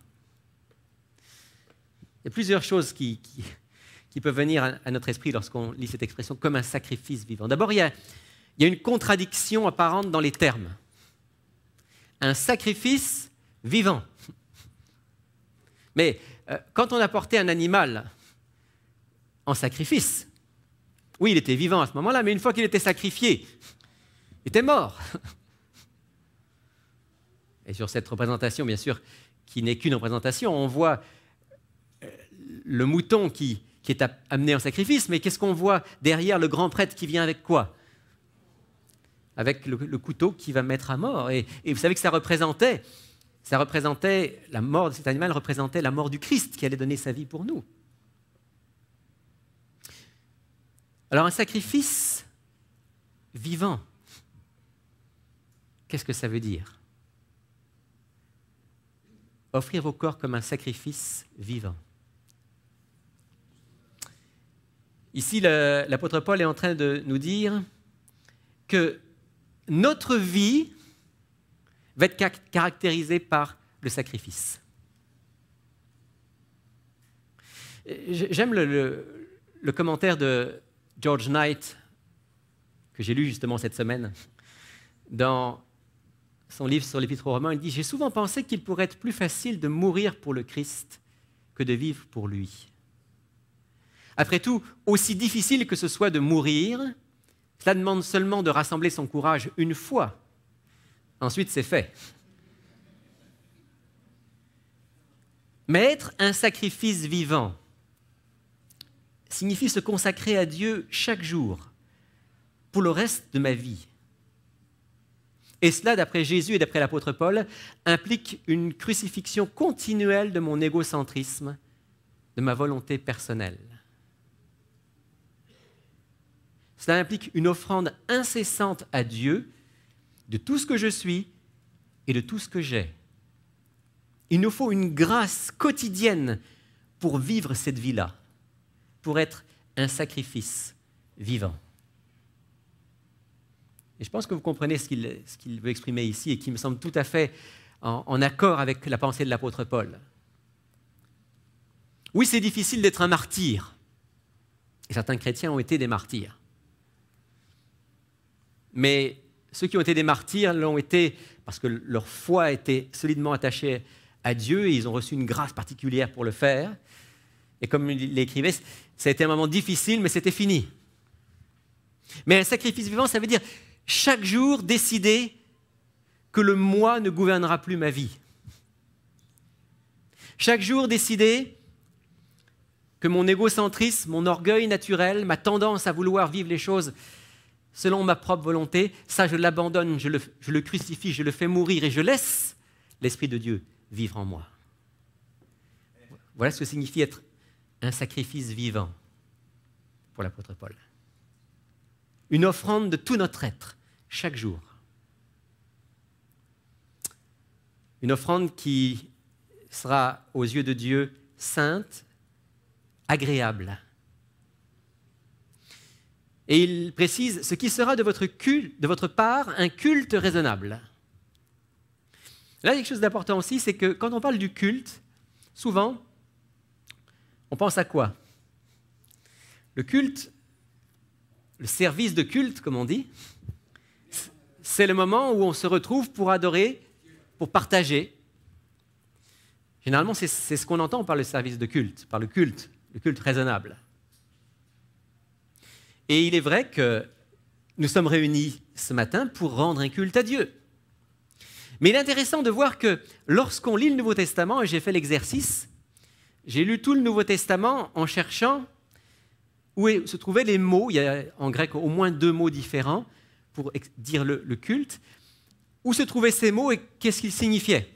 Il y a plusieurs choses qui peuvent venir à notre esprit lorsqu'on lit cette expression, comme un sacrifice vivant. D'abord, il y a une contradiction apparente dans les termes. Un sacrifice vivant. Mais quand on apportait un animal en sacrifice, oui, il était vivant à ce moment-là, mais une fois qu'il était sacrifié, il était mort. Et sur cette représentation, bien sûr, qui n'est qu'une représentation, on voit le mouton qui est amené en sacrifice, mais qu'est-ce qu'on voit derrière le grand prêtre qui vient avec quoi? Avec le couteau qui va mettre à mort. Et vous savez que ça représentait la mort de cet animal, représentait la mort du Christ qui allait donner sa vie pour nous. Alors un sacrifice vivant, qu'est-ce que ça veut dire? Offrir vos corps comme un sacrifice vivant. Ici, l'apôtre Paul est en train de nous dire que notre vie va être caractérisée par le sacrifice. J'aime le commentaire de George Knight, que j'ai lu justement cette semaine, dans son livre sur l'Épître aux Romains. Il dit « J'ai souvent pensé qu'il pourrait être plus facile de mourir pour le Christ que de vivre pour lui. Après tout, aussi difficile que ce soit de mourir, cela demande seulement de rassembler son courage une fois. Ensuite, c'est fait. Mais être un sacrifice vivant signifie se consacrer à Dieu chaque jour pour le reste de ma vie. Et cela, d'après Jésus et d'après l'apôtre Paul, implique une crucifixion continuelle de mon égocentrisme, de ma volonté personnelle. Cela implique une offrande incessante à Dieu de tout ce que je suis et de tout ce que j'ai. Il nous faut une grâce quotidienne pour vivre cette vie-là, pour être un sacrifice vivant. Et je pense que vous comprenez ce qu'il veut exprimer ici et qui me semble tout à fait en accord avec la pensée de l'apôtre Paul. Oui, c'est difficile d'être un martyr. Et certains chrétiens ont été des martyrs. Mais ceux qui ont été des martyrs l'ont été parce que leur foi était solidement attachée à Dieu et ils ont reçu une grâce particulière pour le faire. Et comme il l'écrivait, ça a été un moment difficile, mais c'était fini. Mais un sacrifice vivant, ça veut dire chaque jour décider que le moi ne gouvernera plus ma vie. Chaque jour décider que mon égocentrisme, mon orgueil naturel, ma tendance à vouloir vivre les choses selon ma propre volonté, ça je l'abandonne, je le crucifie, je le fais mourir et je laisse l'Esprit de Dieu vivre en moi. Voilà ce que signifie être un sacrifice vivant pour l'apôtre Paul. Une offrande de tout notre être, chaque jour. Une offrande qui sera aux yeux de Dieu sainte, agréable. Et il précise ce qui sera de votre part un culte raisonnable. Là, il y a quelque chose d'important aussi, c'est que quand on parle du culte, souvent, on pense à quoi? Le culte, le service de culte, comme on dit, c'est le moment où on se retrouve pour adorer, pour partager. Généralement, c'est ce qu'on entend par le service de culte, par le culte raisonnable. Et il est vrai que nous sommes réunis ce matin pour rendre un culte à Dieu. Mais il est intéressant de voir que lorsqu'on lit le Nouveau Testament, et j'ai fait l'exercice, j'ai lu tout le Nouveau Testament en cherchant où se trouvaient les mots, il y a en grec au moins 2 mots différents pour dire le culte, où se trouvaient ces mots et qu'est-ce qu'ils signifiaient.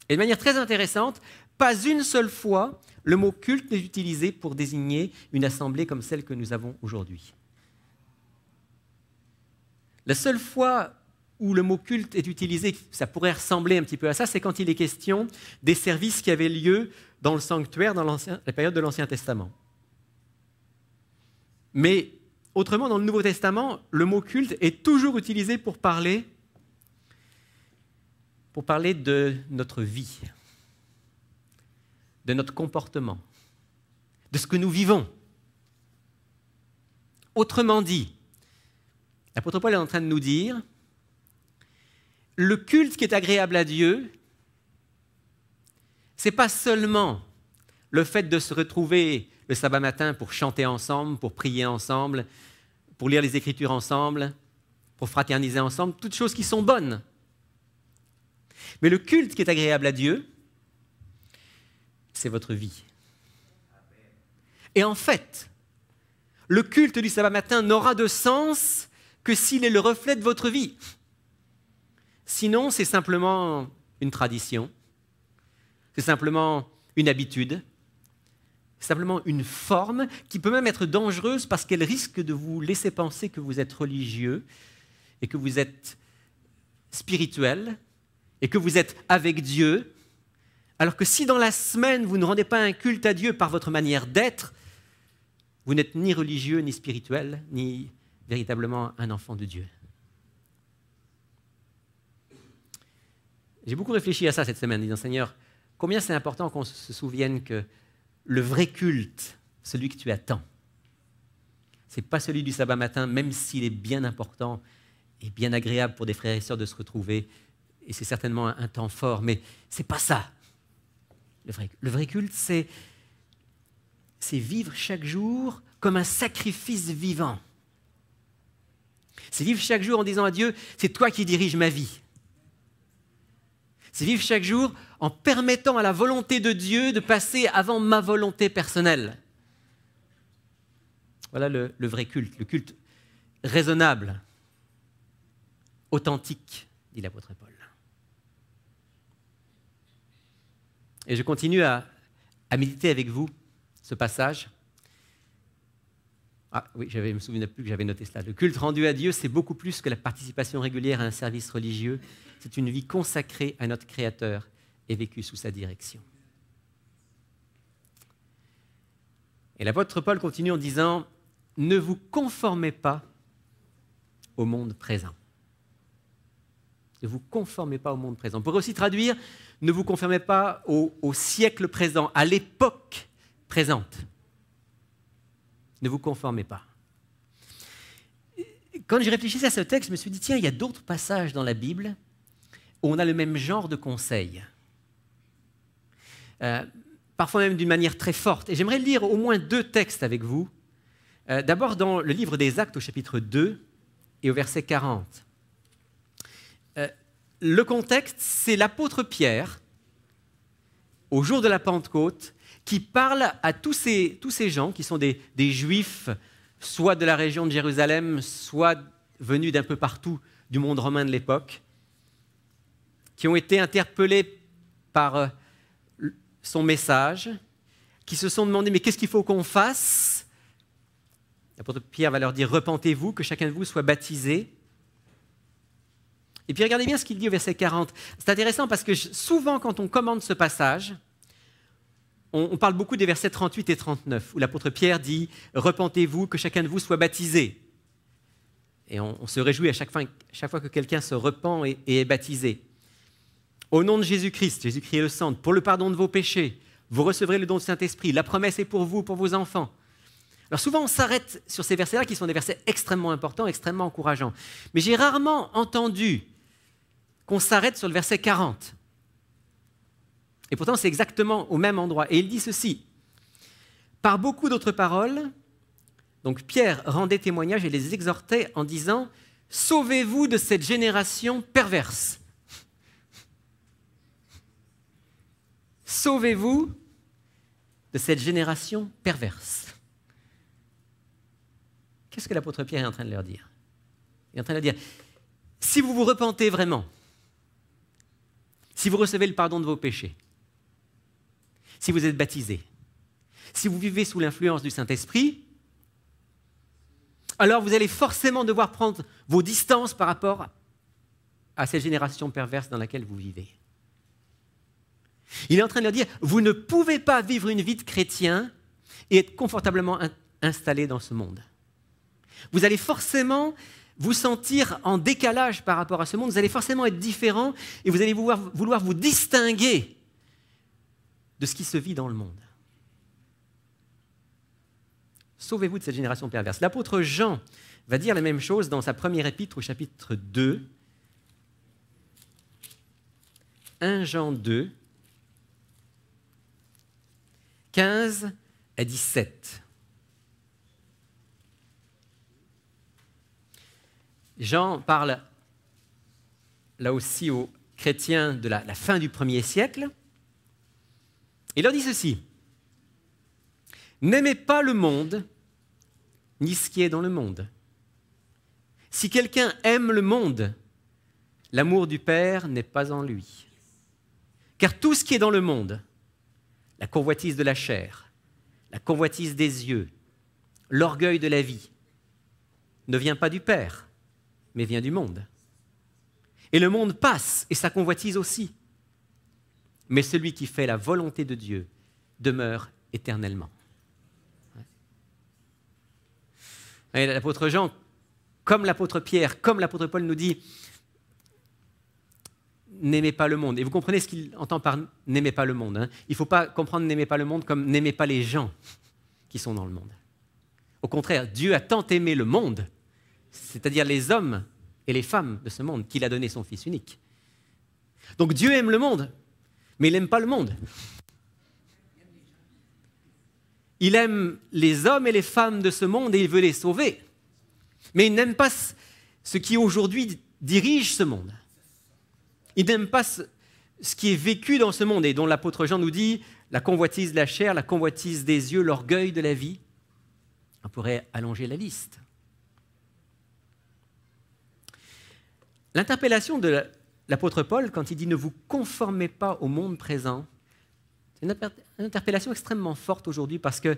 Et de manière très intéressante, pas une seule fois, le mot culte n'est utilisé pour désigner une assemblée comme celle que nous avons aujourd'hui. La seule fois où le mot culte est utilisé, ça pourrait ressembler un petit peu à ça, c'est quand il est question des services qui avaient lieu dans le sanctuaire dans la période de l'Ancien Testament. Mais autrement, dans le Nouveau Testament, le mot culte est toujours utilisé pour parler de notre vie, de notre comportement, de ce que nous vivons. Autrement dit, l'apôtre Paul est en train de nous dire, le culte qui est agréable à Dieu, ce n'est pas seulement le fait de se retrouver le sabbat matin pour chanter ensemble, pour prier ensemble, pour lire les Écritures ensemble, pour fraterniser ensemble, toutes choses qui sont bonnes. Mais le culte qui est agréable à Dieu, c'est votre vie. Et en fait, le culte du sabbat matin n'aura de sens que s'il est le reflet de votre vie. Sinon, c'est simplement une tradition, c'est simplement une habitude, c'est simplement une forme qui peut même être dangereuse parce qu'elle risque de vous laisser penser que vous êtes religieux et que vous êtes spirituel et que vous êtes avec Dieu, alors que si dans la semaine vous ne rendez pas un culte à Dieu par votre manière d'être, vous n'êtes ni religieux, ni spirituel, ni véritablement un enfant de Dieu. J'ai beaucoup réfléchi à ça cette semaine, disant Seigneur, combien c'est important qu'on se souvienne que le vrai culte, celui que tu attends, ce n'est pas celui du sabbat matin, même s'il est bien important et bien agréable pour des frères et sœurs de se retrouver, et c'est certainement un temps fort, mais ce n'est pas ça. Le vrai culte, c'est vivre chaque jour comme un sacrifice vivant. C'est vivre chaque jour en disant à Dieu, c'est toi qui diriges ma vie. C'est vivre chaque jour en permettant à la volonté de Dieu de passer avant ma volonté personnelle. Voilà le vrai culte, le culte raisonnable, authentique, dit l'apôtre Paul. Et je continue à méditer avec vous ce passage. Ah oui, je ne me souvenais plus que j'avais noté cela. Le culte rendu à Dieu, c'est beaucoup plus que la participation régulière à un service religieux. C'est une vie consacrée à notre Créateur et vécue sous sa direction. Et l'apôtre Paul continue en disant « Ne vous conformez pas au monde présent. » Ne vous conformez pas au monde présent. On pourrait aussi traduire « Ne vous conformez pas au siècle présent, à l'époque présente. » Ne vous conformez pas. Quand j'ai réfléchi à ce texte, je me suis dit, tiens, il y a d'autres passages dans la Bible où on a le même genre de conseils. Parfois même d'une manière très forte. Et j'aimerais lire au moins 2 textes avec vous. D'abord dans le livre des Actes au chapitre 2 et au verset 40. Le contexte, c'est l'apôtre Pierre, au jour de la Pentecôte, qui parle à tous ces gens qui sont des Juifs, soit de la région de Jérusalem, soit venus d'un peu partout du monde romain de l'époque, qui ont été interpellés par son message, qui se sont demandé « mais qu'est-ce qu'il faut qu'on fasse ?» L'apôtre Pierre va leur dire « repentez-vous, que chacun de vous soit baptisé ». Et puis regardez bien ce qu'il dit au verset 40. C'est intéressant parce que souvent quand on commente ce passage, on parle beaucoup des versets 38 et 39, où l'apôtre Pierre dit « repentez-vous, que chacun de vous soit baptisé ». Et on se réjouit à chaque fois que quelqu'un se repent et est baptisé. Au nom de Jésus-Christ, Jésus-Christ est le centre, pour le pardon de vos péchés, vous recevrez le don du Saint-Esprit. La promesse est pour vous, pour vos enfants. Alors souvent, on s'arrête sur ces versets-là qui sont des versets extrêmement importants, extrêmement encourageants. Mais j'ai rarement entendu qu'on s'arrête sur le verset 40. Et pourtant, c'est exactement au même endroit. Et il dit ceci. Par beaucoup d'autres paroles, donc Pierre rendait témoignage et les exhortait en disant « Sauvez-vous de cette génération perverse ». Sauvez-vous de cette génération perverse. Qu'est-ce que l'apôtre Pierre est en train de leur dire? Il est en train de leur dire, si vous vous repentez vraiment, si vous recevez le pardon de vos péchés, si vous êtes baptisé, si vous vivez sous l'influence du Saint-Esprit, alors vous allez forcément devoir prendre vos distances par rapport à cette génération perverse dans laquelle vous vivez. Il est en train de leur dire, vous ne pouvez pas vivre une vie de chrétien et être confortablement installé dans ce monde. Vous allez forcément vous sentir en décalage par rapport à ce monde, vous allez forcément être différent et vous allez vouloir vous distinguer de ce qui se vit dans le monde. Sauvez-vous de cette génération perverse. L'apôtre Jean va dire la même chose dans sa première épître au chapitre 2. 1 Jean 2, 15 à 17. Jean parle là aussi aux chrétiens de la fin du 1er siècle. Il leur dit ceci. « N'aimez pas le monde, ni ce qui est dans le monde. Si quelqu'un aime le monde, l'amour du Père n'est pas en lui. Car tout ce qui est dans le monde, la convoitise de la chair, la convoitise des yeux, l'orgueil de la vie, ne vient pas du Père, mais vient du monde. Et le monde passe, et sa convoitise aussi. Mais celui qui fait la volonté de Dieu demeure éternellement. » Et l'apôtre Jean, comme l'apôtre Pierre, comme l'apôtre Paul nous dit, n'aimez pas le monde. Et vous comprenez ce qu'il entend par n'aimez pas le monde. Hein. Il ne faut pas comprendre n'aimez pas le monde comme n'aimez pas les gens qui sont dans le monde. Au contraire, Dieu a tant aimé le monde, c'est-à-dire les hommes et les femmes de ce monde, qu'il a donné son Fils unique. Donc Dieu aime le monde, mais il n'aime pas le monde. Il aime les hommes et les femmes de ce monde et il veut les sauver. Mais il n'aime pas ce qui aujourd'hui dirige ce monde. Il n'aime pas ce qui est vécu dans ce monde et dont l'apôtre Jean nous dit la convoitise de la chair, la convoitise des yeux, l'orgueil de la vie. On pourrait allonger la liste. L'interpellation de l'apôtre Paul, quand il dit « ne vous conformez pas au monde présent », c'est une interpellation extrêmement forte aujourd'hui parce que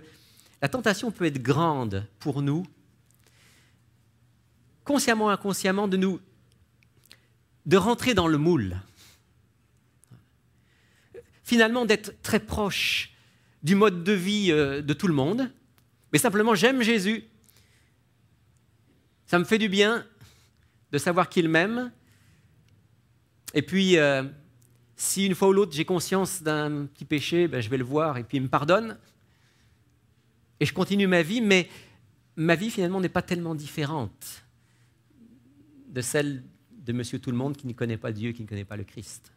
la tentation peut être grande pour nous, consciemment ou inconsciemment, de rentrer dans le moule. Finalement, d'être très proche du mode de vie de tout le monde, mais simplement j'aime Jésus, ça me fait du bien de savoir qu'il m'aime, et puis si une fois ou l'autre j'ai conscience d'un petit péché, je vais le voir et puis il me pardonne. Et je continue ma vie, mais ma vie finalement n'est pas tellement différente de celle de Monsieur Tout-le-Monde qui ne connaît pas Dieu, qui ne connaît pas le Christ.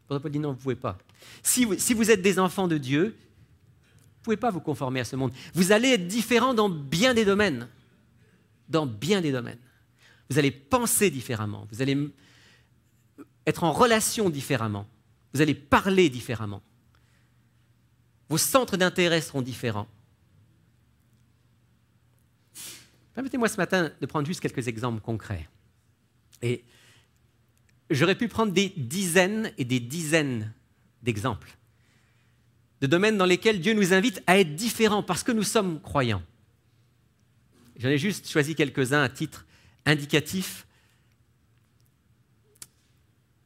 Paul dit non, vous ne pouvez pas. Si vous êtes des enfants de Dieu, vous ne pouvez pas vous conformer à ce monde. Vous allez être différents dans bien des domaines. Dans bien des domaines. Vous allez penser différemment. Vous allez être en relation différemment. Vous allez parler différemment. Vos centres d'intérêt seront différents. Permettez-moi ce matin de prendre juste quelques exemples concrets. Et j'aurais pu prendre des dizaines et des dizaines d'exemples de domaines dans lesquels Dieu nous invite à être différents parce que nous sommes croyants. J'en ai juste choisi quelques-uns à titre indicatif.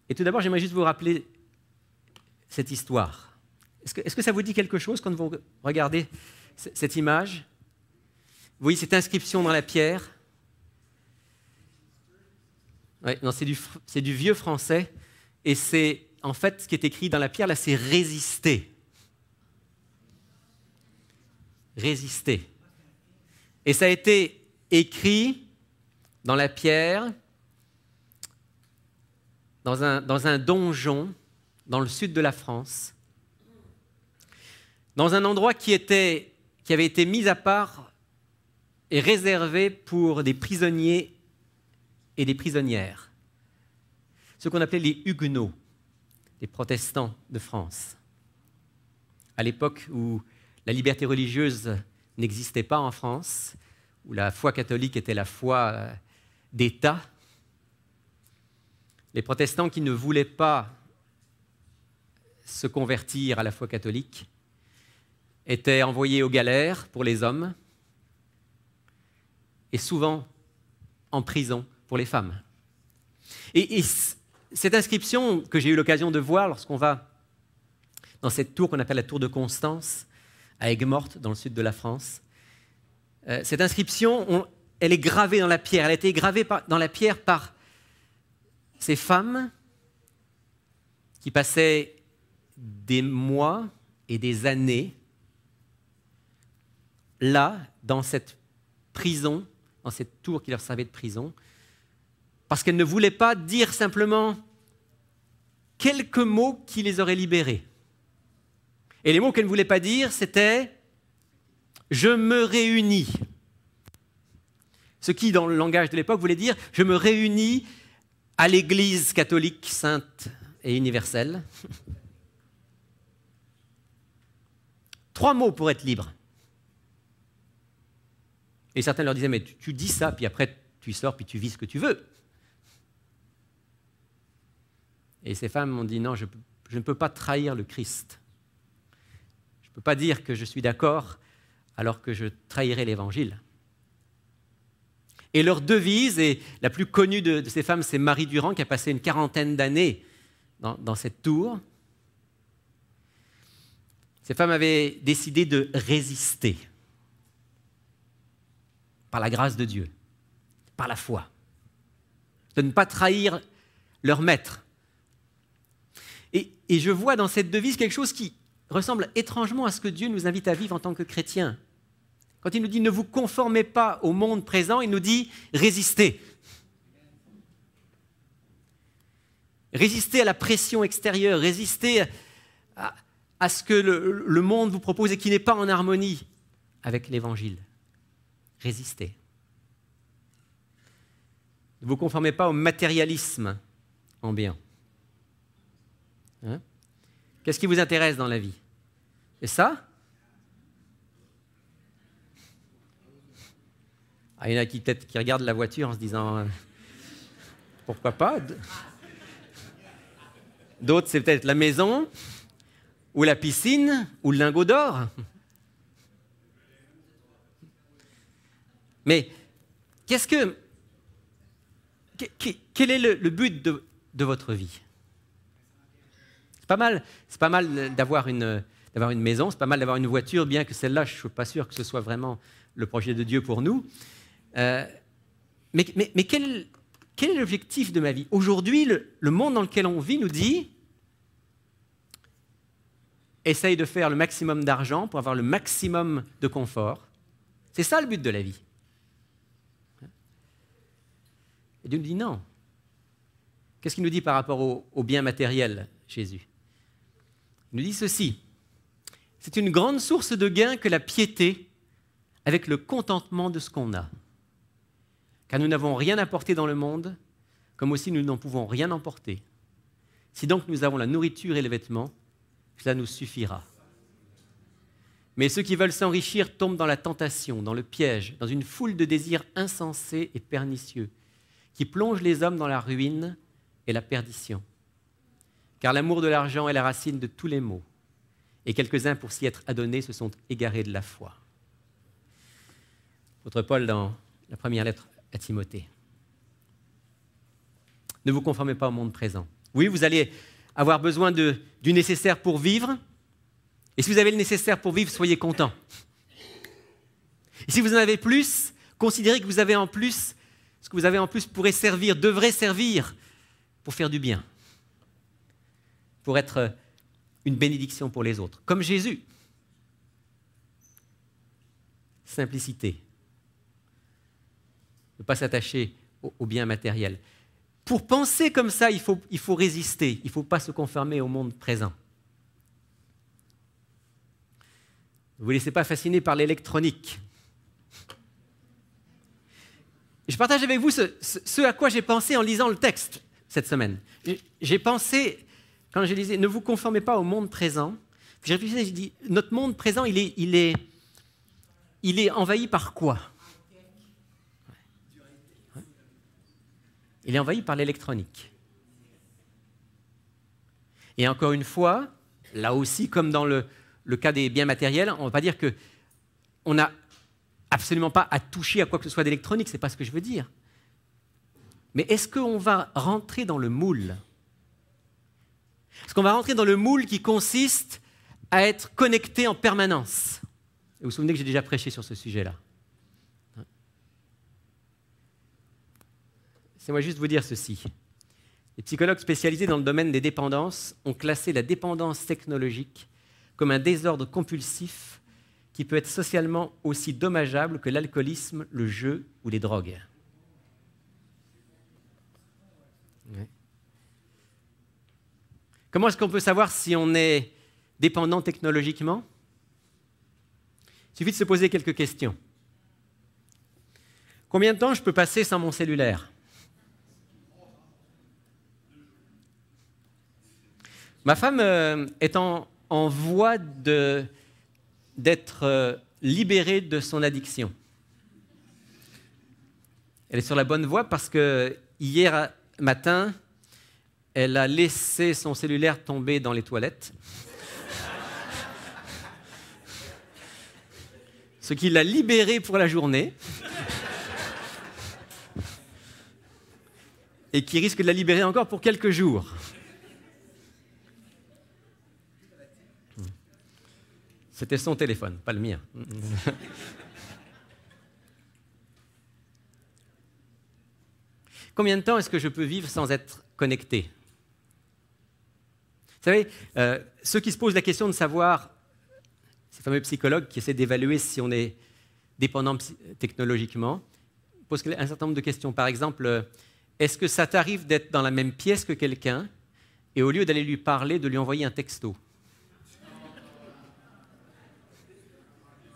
Et tout d'abord, j'aimerais juste vous rappeler cette histoire. Est-ce que ça vous dit quelque chose quand vous regardez cette image ? Vous voyez cette inscription dans la pierre ? Ouais, non, c'est du vieux français. Et c'est, en fait, ce qui est écrit dans la pierre, là, c'est « résister ». Résister. Et ça a été écrit dans la pierre, dans un donjon, dans le sud de la France, dans un endroit qui avait été mis à part et réservé pour des prisonniers et des prisonnières, ce qu'on appelait les Huguenots, les protestants de France. À l'époque où la liberté religieuse n'existait pas en France, où la foi catholique était la foi d'État, les protestants qui ne voulaient pas se convertir à la foi catholique étaient envoyés aux galères pour les hommes et souvent en prison pour les femmes. Et cette inscription que j'ai eu l'occasion de voir lorsqu'on va dans cette tour qu'on appelle la tour de Constance, à Aigues-Mortes, dans le sud de la France, cette inscription, elle est gravée dans la pierre. Elle a été gravée dans la pierre par ces femmes qui passaient des mois et des années là, dans cette prison, dans cette tour qui leur servait de prison, parce qu'elles ne voulaient pas dire simplement quelques mots qui les auraient libérés. Et les mots qu'elles ne voulaient pas dire, c'était « je me réunis ». Ce qui, dans le langage de l'époque, voulait dire « je me réunis à l'Église catholique sainte et universelle ». 3 mots pour être libre. Et certains leur disaient « mais tu dis ça, puis après tu sors, puis tu vis ce que tu veux ». Et ces femmes m'ont dit « non, je ne peux pas trahir le Christ. Je ne peux pas dire que je suis d'accord alors que je trahirai l'Évangile. » Et leur devise, et la plus connue de ces femmes, c'est Marie Durand, qui a passé une 40aine d'années dans cette tour. Ces femmes avaient décidé de résister par la grâce de Dieu, par la foi, de ne pas trahir leur maître. Et je vois dans cette devise quelque chose qui ressemble étrangement à ce que Dieu nous invite à vivre en tant que chrétiens. Quand il nous dit « ne vous conformez pas au monde présent », il nous dit « résistez ». Résistez à la pression extérieure, résistez à ce que le monde vous propose et qui n'est pas en harmonie avec l'Évangile. Résistez. Ne vous conformez pas au matérialisme ambiant. Hein? Qu'est-ce qui vous intéresse dans la vie? C'est ça? Il y en a qui peut-être qui regardent la voiture en se disant pourquoi pas? D'autres, c'est peut-être la maison, ou la piscine, ou le lingot d'or. Mais quel est le but de votre vie? C'est pas mal d'avoir une maison, c'est pas mal d'avoir une voiture, bien que celle-là, je ne suis pas sûr que ce soit vraiment le projet de Dieu pour nous. Mais quel est l'objectif de ma vie? Aujourd'hui, le monde dans lequel on vit nous dit essaye de faire le maximum d'argent pour avoir le maximum de confort. C'est ça le but de la vie. Et Dieu nous dit non. Qu'est-ce qu'il nous dit par rapport au bien matériel, Jésus? Il nous dit ceci. C'est une grande source de gain que la piété avec le contentement de ce qu'on a. Car nous n'avons rien apporté dans le monde, comme aussi nous n'en pouvons rien emporter. Si donc nous avons la nourriture et les vêtements, cela nous suffira. Mais ceux qui veulent s'enrichir tombent dans la tentation, dans le piège, dans une foule de désirs insensés et pernicieux, qui plongent les hommes dans la ruine et la perdition. Car l'amour de l'argent est la racine de tous les maux, et quelques-uns, pour s'y être adonnés, se sont égarés de la foi. L'apôtre Paul, dans la première lettre à Timothée. Ne vous conformez pas au monde présent. Oui, vous allez avoir besoin du nécessaire pour vivre, et si vous avez le nécessaire pour vivre, soyez contents. Et si vous en avez plus, considérez que vous avez en plus, ce que vous avez en plus pourrait servir, devrait servir pour faire du bien, pour être une bénédiction pour les autres, comme Jésus. Simplicité. Ne pas s'attacher au bien matériel. Pour penser comme ça, il faut résister, il ne faut pas se conformer au monde présent. Ne vous laissez pas fasciner par l'électronique. Je partage avec vous ce à quoi j'ai pensé en lisant le texte cette semaine. J'ai pensé, quand je lisais, ne vous conformez pas au monde présent, j'ai réfléchi, j'ai dit, notre monde présent, il est envahi par quoi? Il est envahi par l'électronique. Et encore une fois, là aussi, comme dans le cas des biens matériels, on ne va pas dire qu'on n'a absolument pas à toucher à quoi que ce soit d'électronique, ce n'est pas ce que je veux dire. Mais est-ce qu'on va rentrer dans le moule? Est-ce qu'on va rentrer dans le moule qui consiste à être connecté en permanence? Et vous vous souvenez que j'ai déjà prêché sur ce sujet-là. Laissez-moi juste vous dire ceci. Les psychologues spécialisés dans le domaine des dépendances ont classé la dépendance technologique comme un désordre compulsif qui peut être socialement aussi dommageable que l'alcoolisme, le jeu ou les drogues. Ouais. Comment est-ce qu'on peut savoir si on est dépendant technologiquement? Il suffit de se poser quelques questions. Combien de temps je peux passer sans mon cellulaire? Ma femme est en voie d'être libérée de son addiction. Elle est sur la bonne voie parce que hier matin, elle a laissé son cellulaire tomber dans les toilettes. Ce qui l'a libérée pour la journée. Et qui risque de la libérer encore pour quelques jours. C'était son téléphone, pas le mien. Combien de temps est-ce que je peux vivre sans être connecté? Vous savez, ceux qui se posent la question de savoir, ces fameux psychologues qui essaient d'évaluer si on est dépendant technologiquement, posent un certain nombre de questions. Par exemple, est-ce que ça t'arrive d'être dans la même pièce que quelqu'un et au lieu d'aller lui parler, de lui envoyer un texto?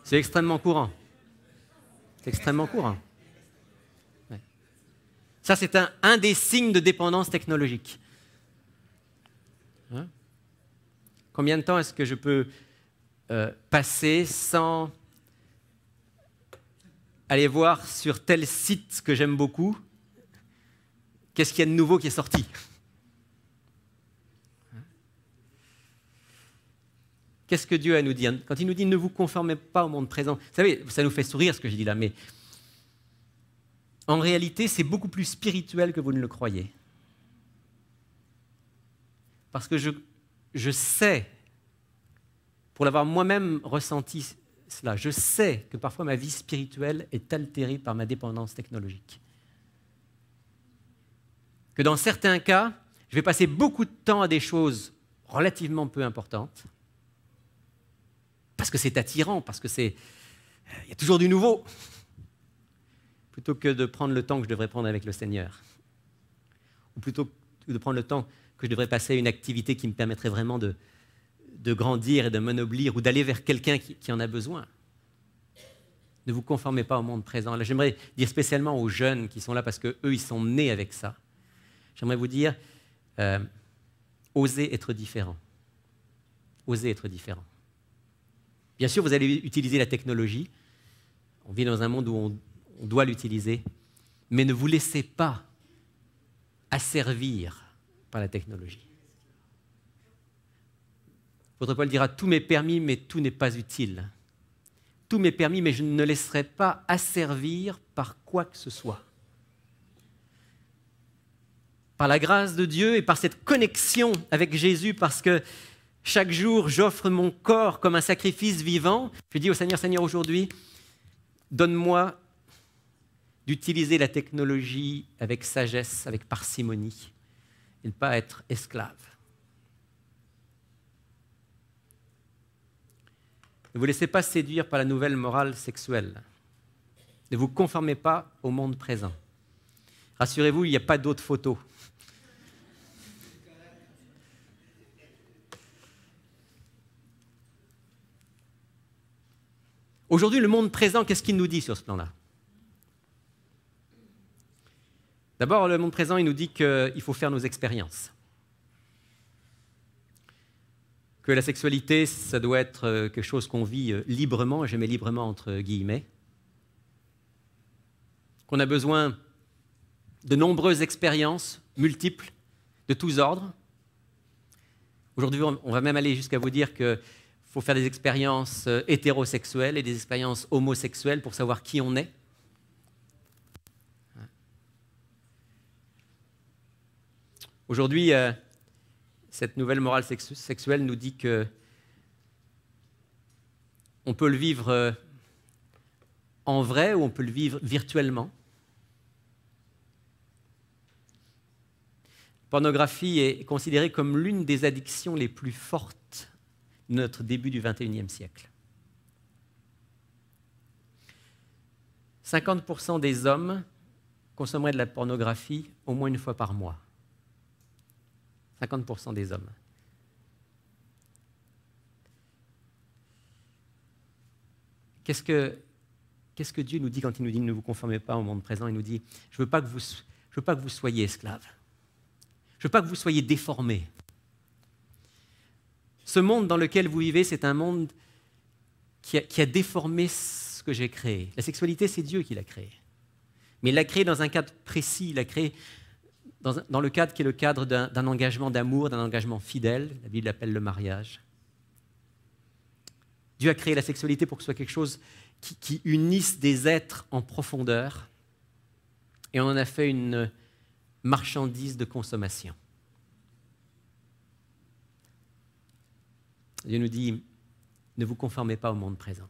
C'est extrêmement courant. C'est extrêmement courant. Ouais. Ça, c'est un des signes de dépendance technologique. Hein? Combien de temps est-ce que je peux passer sans aller voir sur tel site que j'aime beaucoup, qu'est-ce qu'il y a de nouveau qui est sorti? Qu'est-ce que Dieu a à nous dire? Quand il nous dit « ne vous conformez pas au monde présent », vous savez, ça nous fait sourire ce que je dis là, mais en réalité, c'est beaucoup plus spirituel que vous ne le croyez. Parce que je sais, pour l'avoir moi-même ressenti cela, je sais que parfois ma vie spirituelle est altérée par ma dépendance technologique. Que dans certains cas, je vais passer beaucoup de temps à des choses relativement peu importantes, parce que c'est attirant, parce que il y a toujours du nouveau, plutôt que de prendre le temps que je devrais prendre avec le Seigneur, ou plutôt que de prendre le temps que je devrais passer à une activité qui me permettrait vraiment de grandir et de m'ennoblir, ou d'aller vers quelqu'un qui en a besoin. Ne vous conformez pas au monde présent. Là, j'aimerais dire spécialement aux jeunes qui sont là, parce qu'eux, ils sont nés avec ça. J'aimerais vous dire, osez être différent. Osez être différent. Bien sûr, vous allez utiliser la technologie. On vit dans un monde où on doit l'utiliser. Mais ne vous laissez pas asservir par la technologie. L'apôtre Paul dira « Tout m'est permis, mais tout n'est pas utile. Tout m'est permis, mais je ne laisserai pas asservir par quoi que ce soit. » Par la grâce de Dieu et par cette connexion avec Jésus, parce que chaque jour, j'offre mon corps comme un sacrifice vivant. Je dis au Seigneur, Seigneur, aujourd'hui, donne-moi d'utiliser la technologie avec sagesse, avec parcimonie, et ne pas être esclave. Ne vous laissez pas séduire par la nouvelle morale sexuelle. Ne vous conformez pas au monde présent. Rassurez-vous, il n'y a pas d'autres photos. Aujourd'hui, le monde présent, qu'est-ce qu'il nous dit sur ce plan-là? D'abord, le monde présent, il nous dit qu'il faut faire nos expériences. Que la sexualité, ça doit être quelque chose qu'on vit librement, je mets librement entre guillemets. Qu'on a besoin de nombreuses expériences, multiples, de tous ordres. Aujourd'hui, on va même aller jusqu'à vous dire qu'il faut faire des expériences hétérosexuelles et des expériences homosexuelles pour savoir qui on est. Aujourd'hui, cette nouvelle morale sexuelle nous dit que on peut le vivre en vrai ou on peut le vivre virtuellement. La pornographie est considérée comme l'une des addictions les plus fortes de notre début du XXIe siècle. 50% des hommes consommeraient de la pornographie au moins une fois par mois. 50% des hommes. Qu'est-ce que Dieu nous dit quand il nous dit « ne vous conformez pas au monde présent » Il nous dit « je ne veux pas que vous soyez esclaves. Je ne veux pas que vous soyez déformés. Ce monde dans lequel vous vivez, c'est un monde qui a déformé ce que j'ai créé. La sexualité, c'est Dieu qui l'a créé. Mais il l'a créé dans un cadre précis, il l'a créé dans le cadre qui est le cadre d'un engagement d'amour, d'un engagement fidèle. La Bible l'appelle le mariage. Dieu a créé la sexualité pour que ce soit quelque chose qui unisse des êtres en profondeur. Et on en a fait une marchandise de consommation. Dieu nous dit, ne vous conformez pas au monde présent.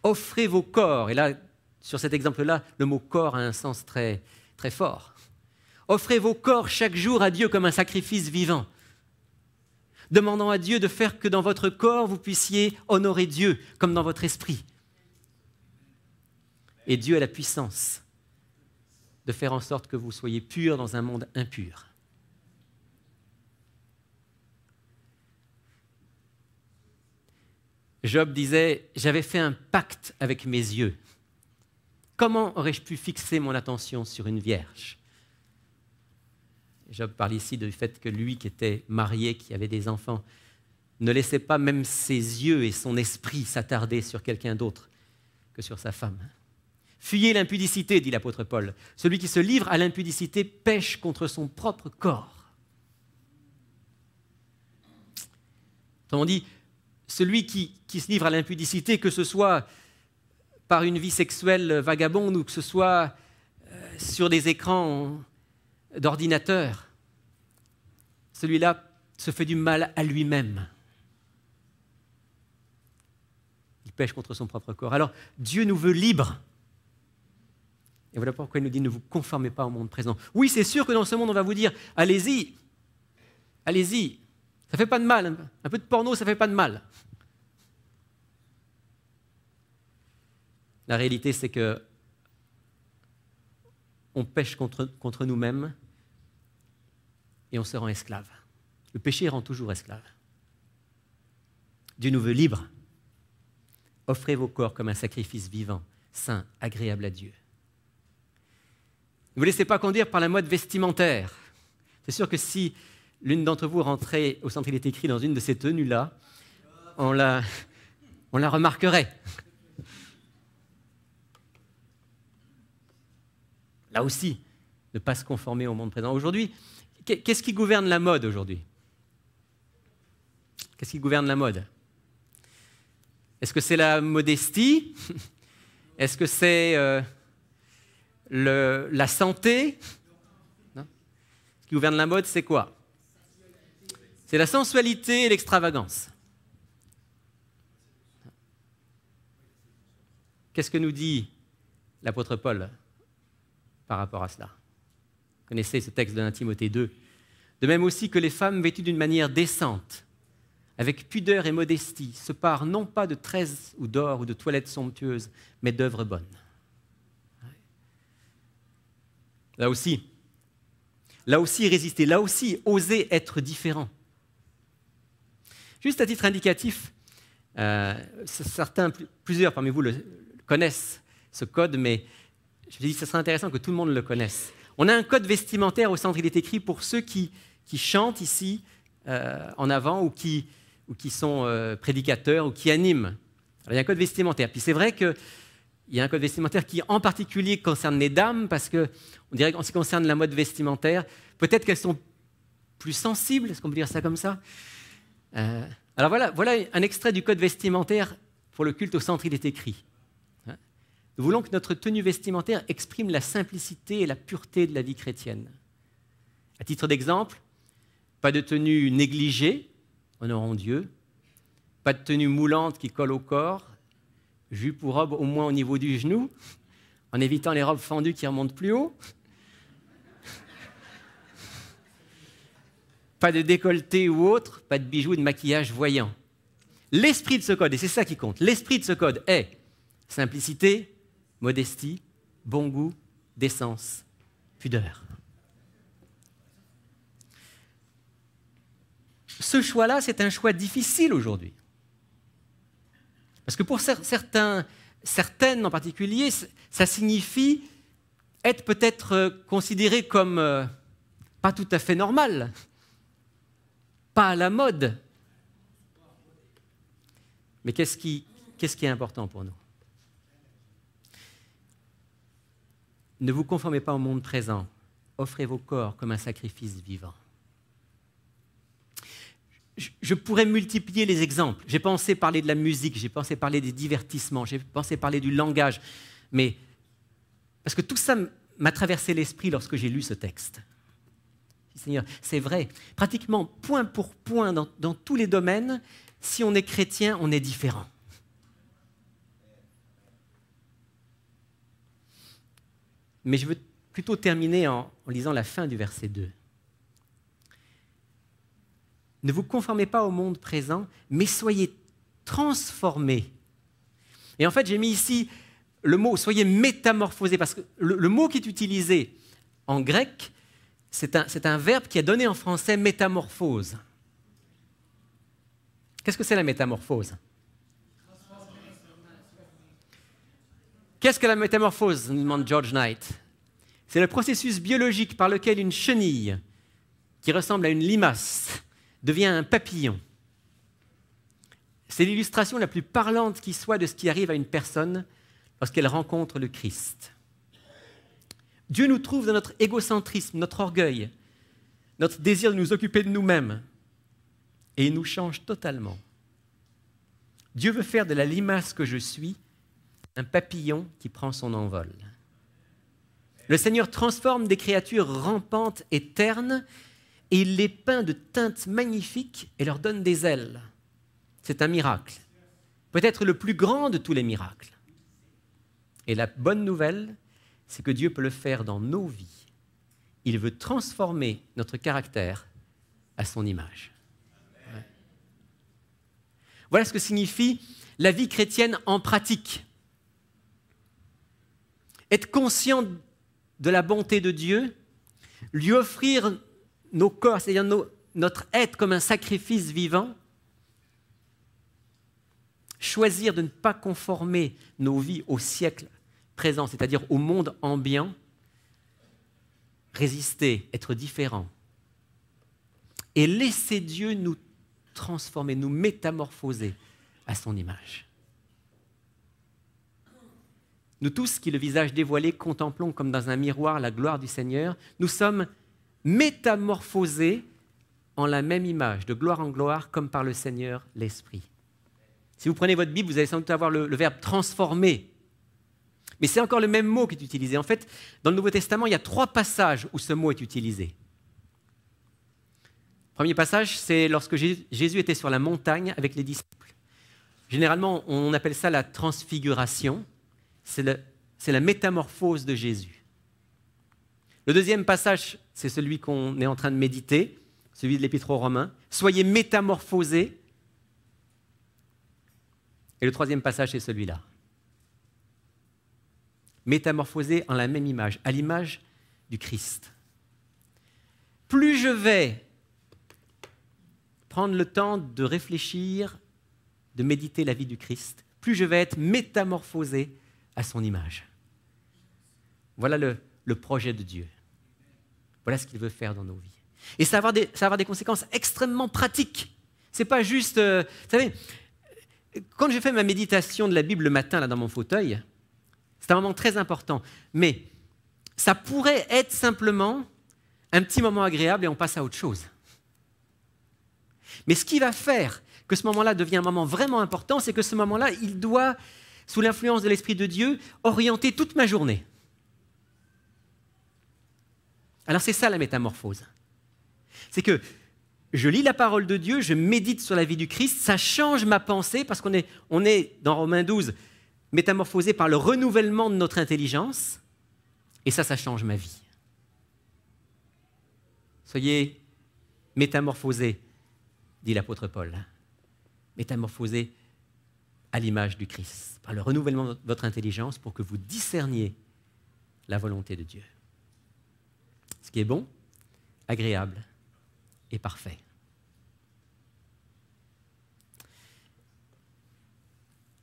Offrez vos corps. Et là, sur cet exemple-là, le mot corps a un sens très, très fort. Offrez vos corps chaque jour à Dieu comme un sacrifice vivant, demandant à Dieu de faire que dans votre corps, vous puissiez honorer Dieu comme dans votre esprit. Et Dieu a la puissance de faire en sorte que vous soyez purs dans un monde impur. Job disait « J'avais fait un pacte avec mes yeux. Comment aurais-je pu fixer mon attention sur une vierge ?» Job parle ici du fait que lui qui était marié, qui avait des enfants, ne laissait pas même ses yeux et son esprit s'attarder sur quelqu'un d'autre que sur sa femme. « Fuyez l'impudicité, dit l'apôtre Paul. Celui qui se livre à l'impudicité pêche contre son propre corps. » Autrement dit, celui qui se livre à l'impudicité, que ce soit par une vie sexuelle vagabonde ou que ce soit sur des écrans d'ordinateur, celui-là se fait du mal à lui-même. Il pêche contre son propre corps. Alors, Dieu nous veut libres. Et voilà pourquoi il nous dit « ne vous conformez pas au monde présent ». Oui, c'est sûr que dans ce monde, on va vous dire « allez-y, allez-y, ça ne fait pas de mal, un peu de porno, ça ne fait pas de mal ». La réalité, c'est que on pêche contre nous-mêmes et on se rend esclave. Le péché rend toujours esclave. Dieu nous veut libres. Offrez vos corps comme un sacrifice vivant, saint, agréable à Dieu. Ne vous laissez pas conduire par la mode vestimentaire. C'est sûr que si l'une d'entre vous rentrait au centre Il est écrit dans une de ces tenues-là, on la remarquerait. Là aussi, ne pas se conformer au monde présent. Aujourd'hui, qu'est-ce qui gouverne la mode aujourd'hui? Qu'est-ce qui gouverne la mode? Est-ce que c'est la modestie? Est-ce que c'est la santé? Non. Ce qui gouverne la mode, c'est quoi? C'est la sensualité et l'extravagance. Qu'est-ce que nous dit l'apôtre Paul par rapport à cela? Vous connaissez ce texte de 1 Timothée 2. De même aussi que les femmes vêtues d'une manière décente, avec pudeur et modestie, se parent non pas de tresses ou d'or ou de toilettes somptueuses, mais d'œuvres bonnes. Là aussi, résister, là aussi, oser être différent. Juste à titre indicatif, plusieurs parmi vous connaissent ce code, mais je me dis que ce serait intéressant que tout le monde le connaisse. On a un code vestimentaire au centre, il est écrit pour ceux qui chantent ici en avant ou qui sont prédicateurs ou qui animent. Alors, il y a un code vestimentaire. Puis c'est vrai qu'il y a un code vestimentaire qui en particulier concerne les dames parce qu'on dirait qu'en ce qui concerne la mode vestimentaire, peut-être qu'elles sont plus sensible, est-ce qu'on peut dire ça comme ça? Alors voilà un extrait du code vestimentaire pour le culte au centre, il est écrit. Nous voulons que notre tenue vestimentaire exprime la simplicité et la pureté de la vie chrétienne. À titre d'exemple, pas de tenue négligée, honorons Dieu, pas de tenue moulante qui colle au corps, jupe ou robe au moins au niveau du genou, en évitant les robes fendues qui remontent plus haut. Pas de décolleté ou autre, pas de bijoux, de maquillage voyant. L'esprit de ce code, et c'est ça qui compte, l'esprit de ce code est simplicité, modestie, bon goût, décence, pudeur. Ce choix-là, c'est un choix difficile aujourd'hui. Parce que pour certaines en particulier, ça signifie être peut-être considéré comme pas tout à fait normal, pas à la mode. Mais qu'est-ce qui est important pour nous? Ne vous conformez pas au monde présent. Offrez vos corps comme un sacrifice vivant. Je pourrais multiplier les exemples. J'ai pensé parler de la musique, j'ai pensé parler des divertissements, j'ai pensé parler du langage. Mais parce que tout ça m'a traversé l'esprit lorsque j'ai lu ce texte. Seigneur, c'est vrai. Pratiquement point pour point dans tous les domaines, si on est chrétien, on est différent. Mais je veux plutôt terminer en lisant la fin du verset 2. Ne vous conformez pas au monde présent, mais soyez transformés. Et en fait, j'ai mis ici le mot « soyez métamorphosés » parce que le mot qui est utilisé en grec, c'est un verbe qui est donné en français « métamorphose ». Qu'est-ce que c'est la métamorphose? Qu'est-ce que la métamorphose, nous demande George Knight. C'est le processus biologique par lequel une chenille, qui ressemble à une limace, devient un papillon. C'est l'illustration la plus parlante qui soit de ce qui arrive à une personne lorsqu'elle rencontre le Christ. Dieu nous trouve dans notre égocentrisme, notre orgueil, notre désir de nous occuper de nous-mêmes, et il nous change totalement. Dieu veut faire de la limace que je suis un papillon qui prend son envol. Le Seigneur transforme des créatures rampantes et ternes et il les peint de teintes magnifiques et leur donne des ailes. C'est un miracle, peut-être le plus grand de tous les miracles. Et la bonne nouvelle, c'est que Dieu peut le faire dans nos vies. Il veut transformer notre caractère à son image. Ouais. Voilà ce que signifie la vie chrétienne en pratique. Être conscient de la bonté de Dieu, lui offrir nos corps, c'est-à-dire notre être comme un sacrifice vivant, choisir de ne pas conformer nos vies au siècle présent, c'est-à-dire au monde ambiant, résister, être différent, et laisser Dieu nous transformer, nous métamorphoser à son image. Nous tous qui, le visage dévoilé, contemplons comme dans un miroir la gloire du Seigneur, nous sommes métamorphosés en la même image, de gloire en gloire, comme par le Seigneur l'Esprit. Si vous prenez votre Bible, vous allez sans doute avoir le verbe « transformer ». Mais c'est encore le même mot qui est utilisé. En fait, dans le Nouveau Testament, il y a 3 passages où ce mot est utilisé. Le premier passage, c'est lorsque Jésus était sur la montagne avec les disciples. Généralement, on appelle ça la transfiguration. C'est la métamorphose de Jésus. Le deuxième passage, c'est celui qu'on est en train de méditer, celui de l'Épître aux Romains. Soyez métamorphosés. Et le troisième passage, c'est celui-là. Métamorphosés en la même image, à l'image du Christ. Plus je vais prendre le temps de réfléchir, de méditer la vie du Christ, plus je vais être métamorphosé à son image. Voilà le projet de Dieu. Voilà ce qu'il veut faire dans nos vies. Et ça va avoir des conséquences extrêmement pratiques. C'est pas juste... vous savez, quand j'ai fait ma méditation de la Bible le matin là, dans mon fauteuil, c'est un moment très important. Mais ça pourrait être simplement un petit moment agréable et on passe à autre chose. Mais ce qui va faire que ce moment-là devient un moment vraiment important, c'est que ce moment-là, il doit, sous l'influence de l'Esprit de Dieu, orienter toute ma journée. Alors c'est ça la métamorphose. C'est que je lis la parole de Dieu, je médite sur la vie du Christ, ça change ma pensée parce qu'on est dans Romains 12, métamorphosé par le renouvellement de notre intelligence, et ça change ma vie. Soyez métamorphosés, dit l'apôtre Paul, métamorphosés à l'image du Christ, par le renouvellement de votre intelligence pour que vous discerniez la volonté de Dieu. Ce qui est bon, agréable et parfait.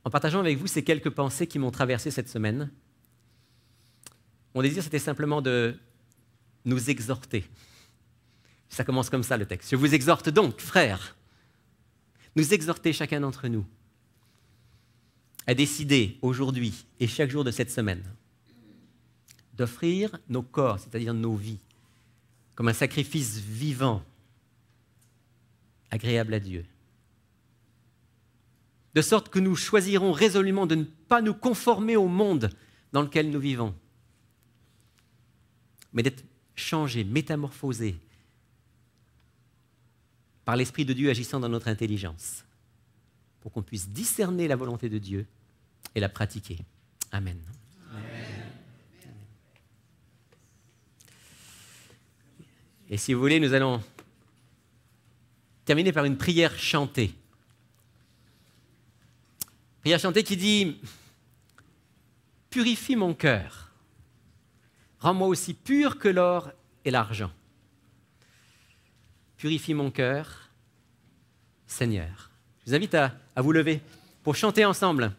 En partageant avec vous ces quelques pensées qui m'ont traversé cette semaine, mon désir, c'était simplement de nous exhorter. Ça commence comme ça, le texte. Je vous exhorte donc, frères, nous exhorter chacun d'entre nous à décider aujourd'hui et chaque jour de cette semaine d'offrir nos corps, c'est-à-dire nos vies, comme un sacrifice vivant, agréable à Dieu. De sorte que nous choisirons résolument de ne pas nous conformer au monde dans lequel nous vivons, mais d'être changés, métamorphosés par l'Esprit de Dieu agissant dans notre intelligence, pour qu'on puisse discerner la volonté de Dieu et la pratiquer. Amen. Et si vous voulez, nous allons terminer par une prière chantée. Prière chantée qui dit « Purifie mon cœur, rends-moi aussi pur que l'or et l'argent. Purifie mon cœur, Seigneur. » Je vous invite à vous lever pour chanter ensemble.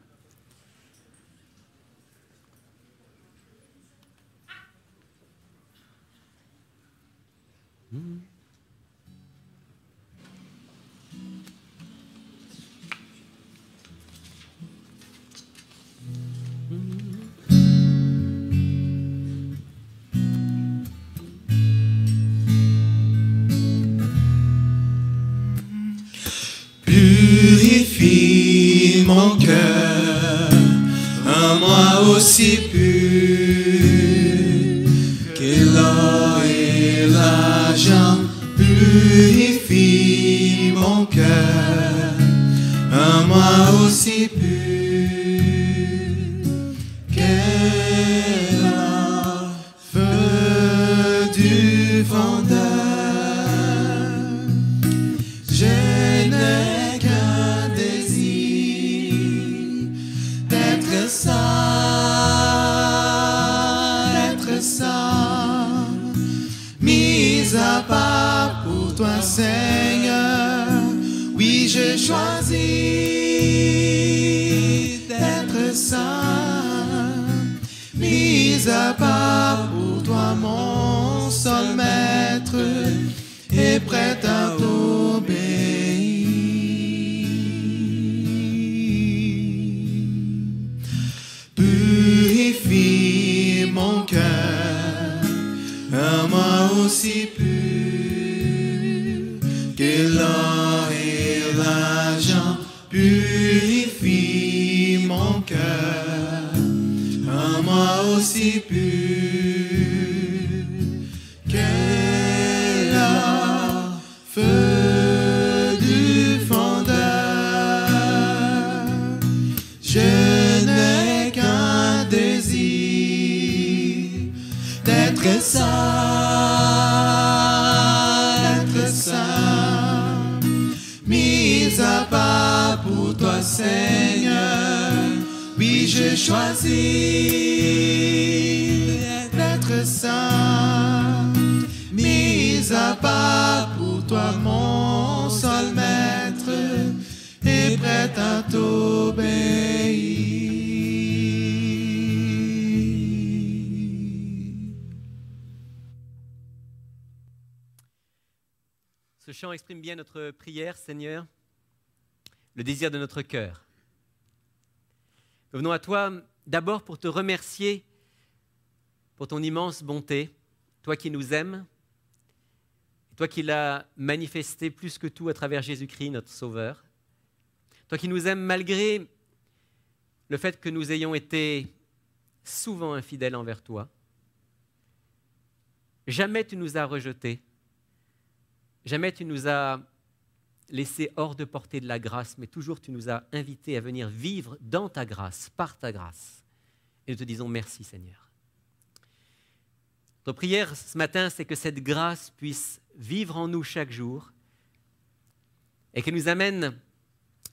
Purifie mon cœur, rends-moi aussi pur que l'or et l'argent. Purifie mon cœur, rends-moi aussi pur que le feu du fondeur. Je n'ai qu'un désir d'être saint, mis à part pour toi, Seigneur. Oui, je choisis d'être saint, mis à part pour toi, mon seul maître, et prêt à t'obéir. Purifie mon cœur, rends-moi aussi pur que l'or et l'argent. Purifie mon cœur, rends-moi aussi pur que le feu du fondeur. Je n'ai qu'un désir d'être saint, mis à part pour toi, Seigneur. Oui, je choisis d'être saint, mis à part pour toi, mon seul maître, et prêt à t'obéir. Ce chant exprime bien notre prière, Seigneur, le désir de notre cœur. Nous venons à toi d'abord pour te remercier pour ton immense bonté, toi qui nous aimes, toi qui l'as manifesté plus que tout à travers Jésus-Christ, notre Sauveur, toi qui nous aimes malgré le fait que nous ayons été souvent infidèles envers toi. Jamais tu nous as rejetés, jamais tu nous as laissés hors de portée de la grâce, mais toujours tu nous as invités à venir vivre dans ta grâce, par ta grâce. Et nous te disons merci Seigneur. Notre prière ce matin, c'est que cette grâce puisse vivre en nous chaque jour et qu'elle nous amène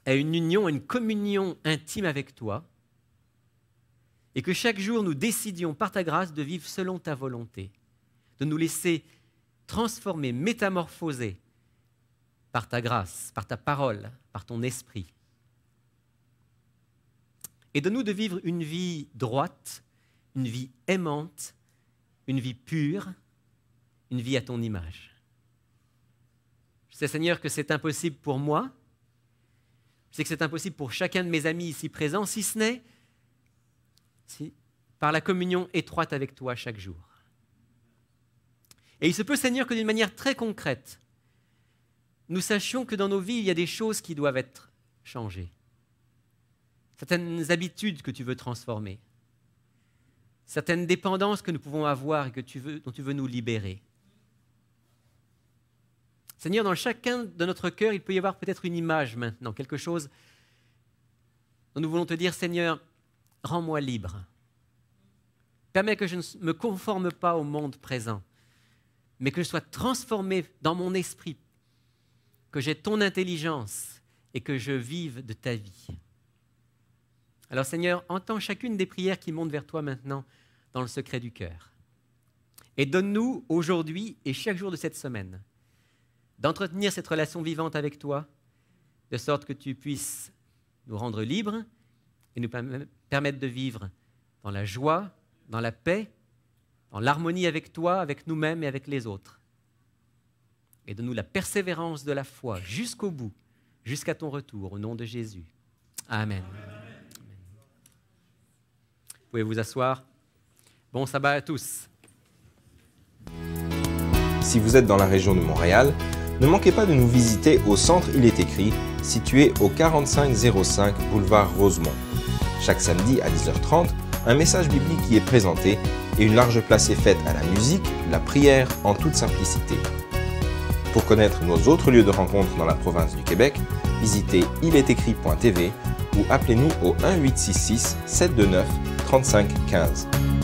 à une union, à une communion intime avec toi et que chaque jour nous décidions par ta grâce de vivre selon ta volonté, de nous laisser transformer, métamorphoser par ta grâce, par ta parole, par ton esprit. Et donne-nous de vivre une vie droite, une vie aimante, une vie pure, une vie à ton image. Je sais, Seigneur, que c'est impossible pour moi. Je sais que c'est impossible pour chacun de mes amis ici présents, si ce n'est par la communion étroite avec toi chaque jour. Et il se peut, Seigneur, que d'une manière très concrète, nous sachions que dans nos vies, il y a des choses qui doivent être changées. Certaines habitudes que tu veux transformer. Certaines dépendances que nous pouvons avoir et dont tu veux nous libérer. Seigneur, dans chacun de notre cœur, il peut y avoir peut-être une image maintenant, quelque chose dont nous voulons te dire, Seigneur, rends-moi libre. Permets que je ne me conforme pas au monde présent, mais que je sois transformé dans mon esprit, que j'ai ton intelligence et que je vive de ta vie. Alors Seigneur, entends chacune des prières qui montent vers toi maintenant dans le secret du cœur. Et donne-nous aujourd'hui et chaque jour de cette semaine d'entretenir cette relation vivante avec toi, de sorte que tu puisses nous rendre libres et nous permettre de vivre dans la joie, dans la paix, dans l'harmonie avec toi, avec nous-mêmes et avec les autres. Et donne-nous la persévérance de la foi jusqu'au bout, jusqu'à ton retour, au nom de Jésus. Amen. Vous pouvez vous asseoir. Bon sabbat à tous. Si vous êtes dans la région de Montréal, ne manquez pas de nous visiter au centre Il est écrit, situé au 4505 boulevard Rosemont. Chaque samedi à 10h30, un message biblique y est présenté et une large place est faite à la musique, la prière en toute simplicité. Pour connaître nos autres lieux de rencontre dans la province du Québec, visitez ilétécrit.tv ou appelez-nous au 1-866-729-3515.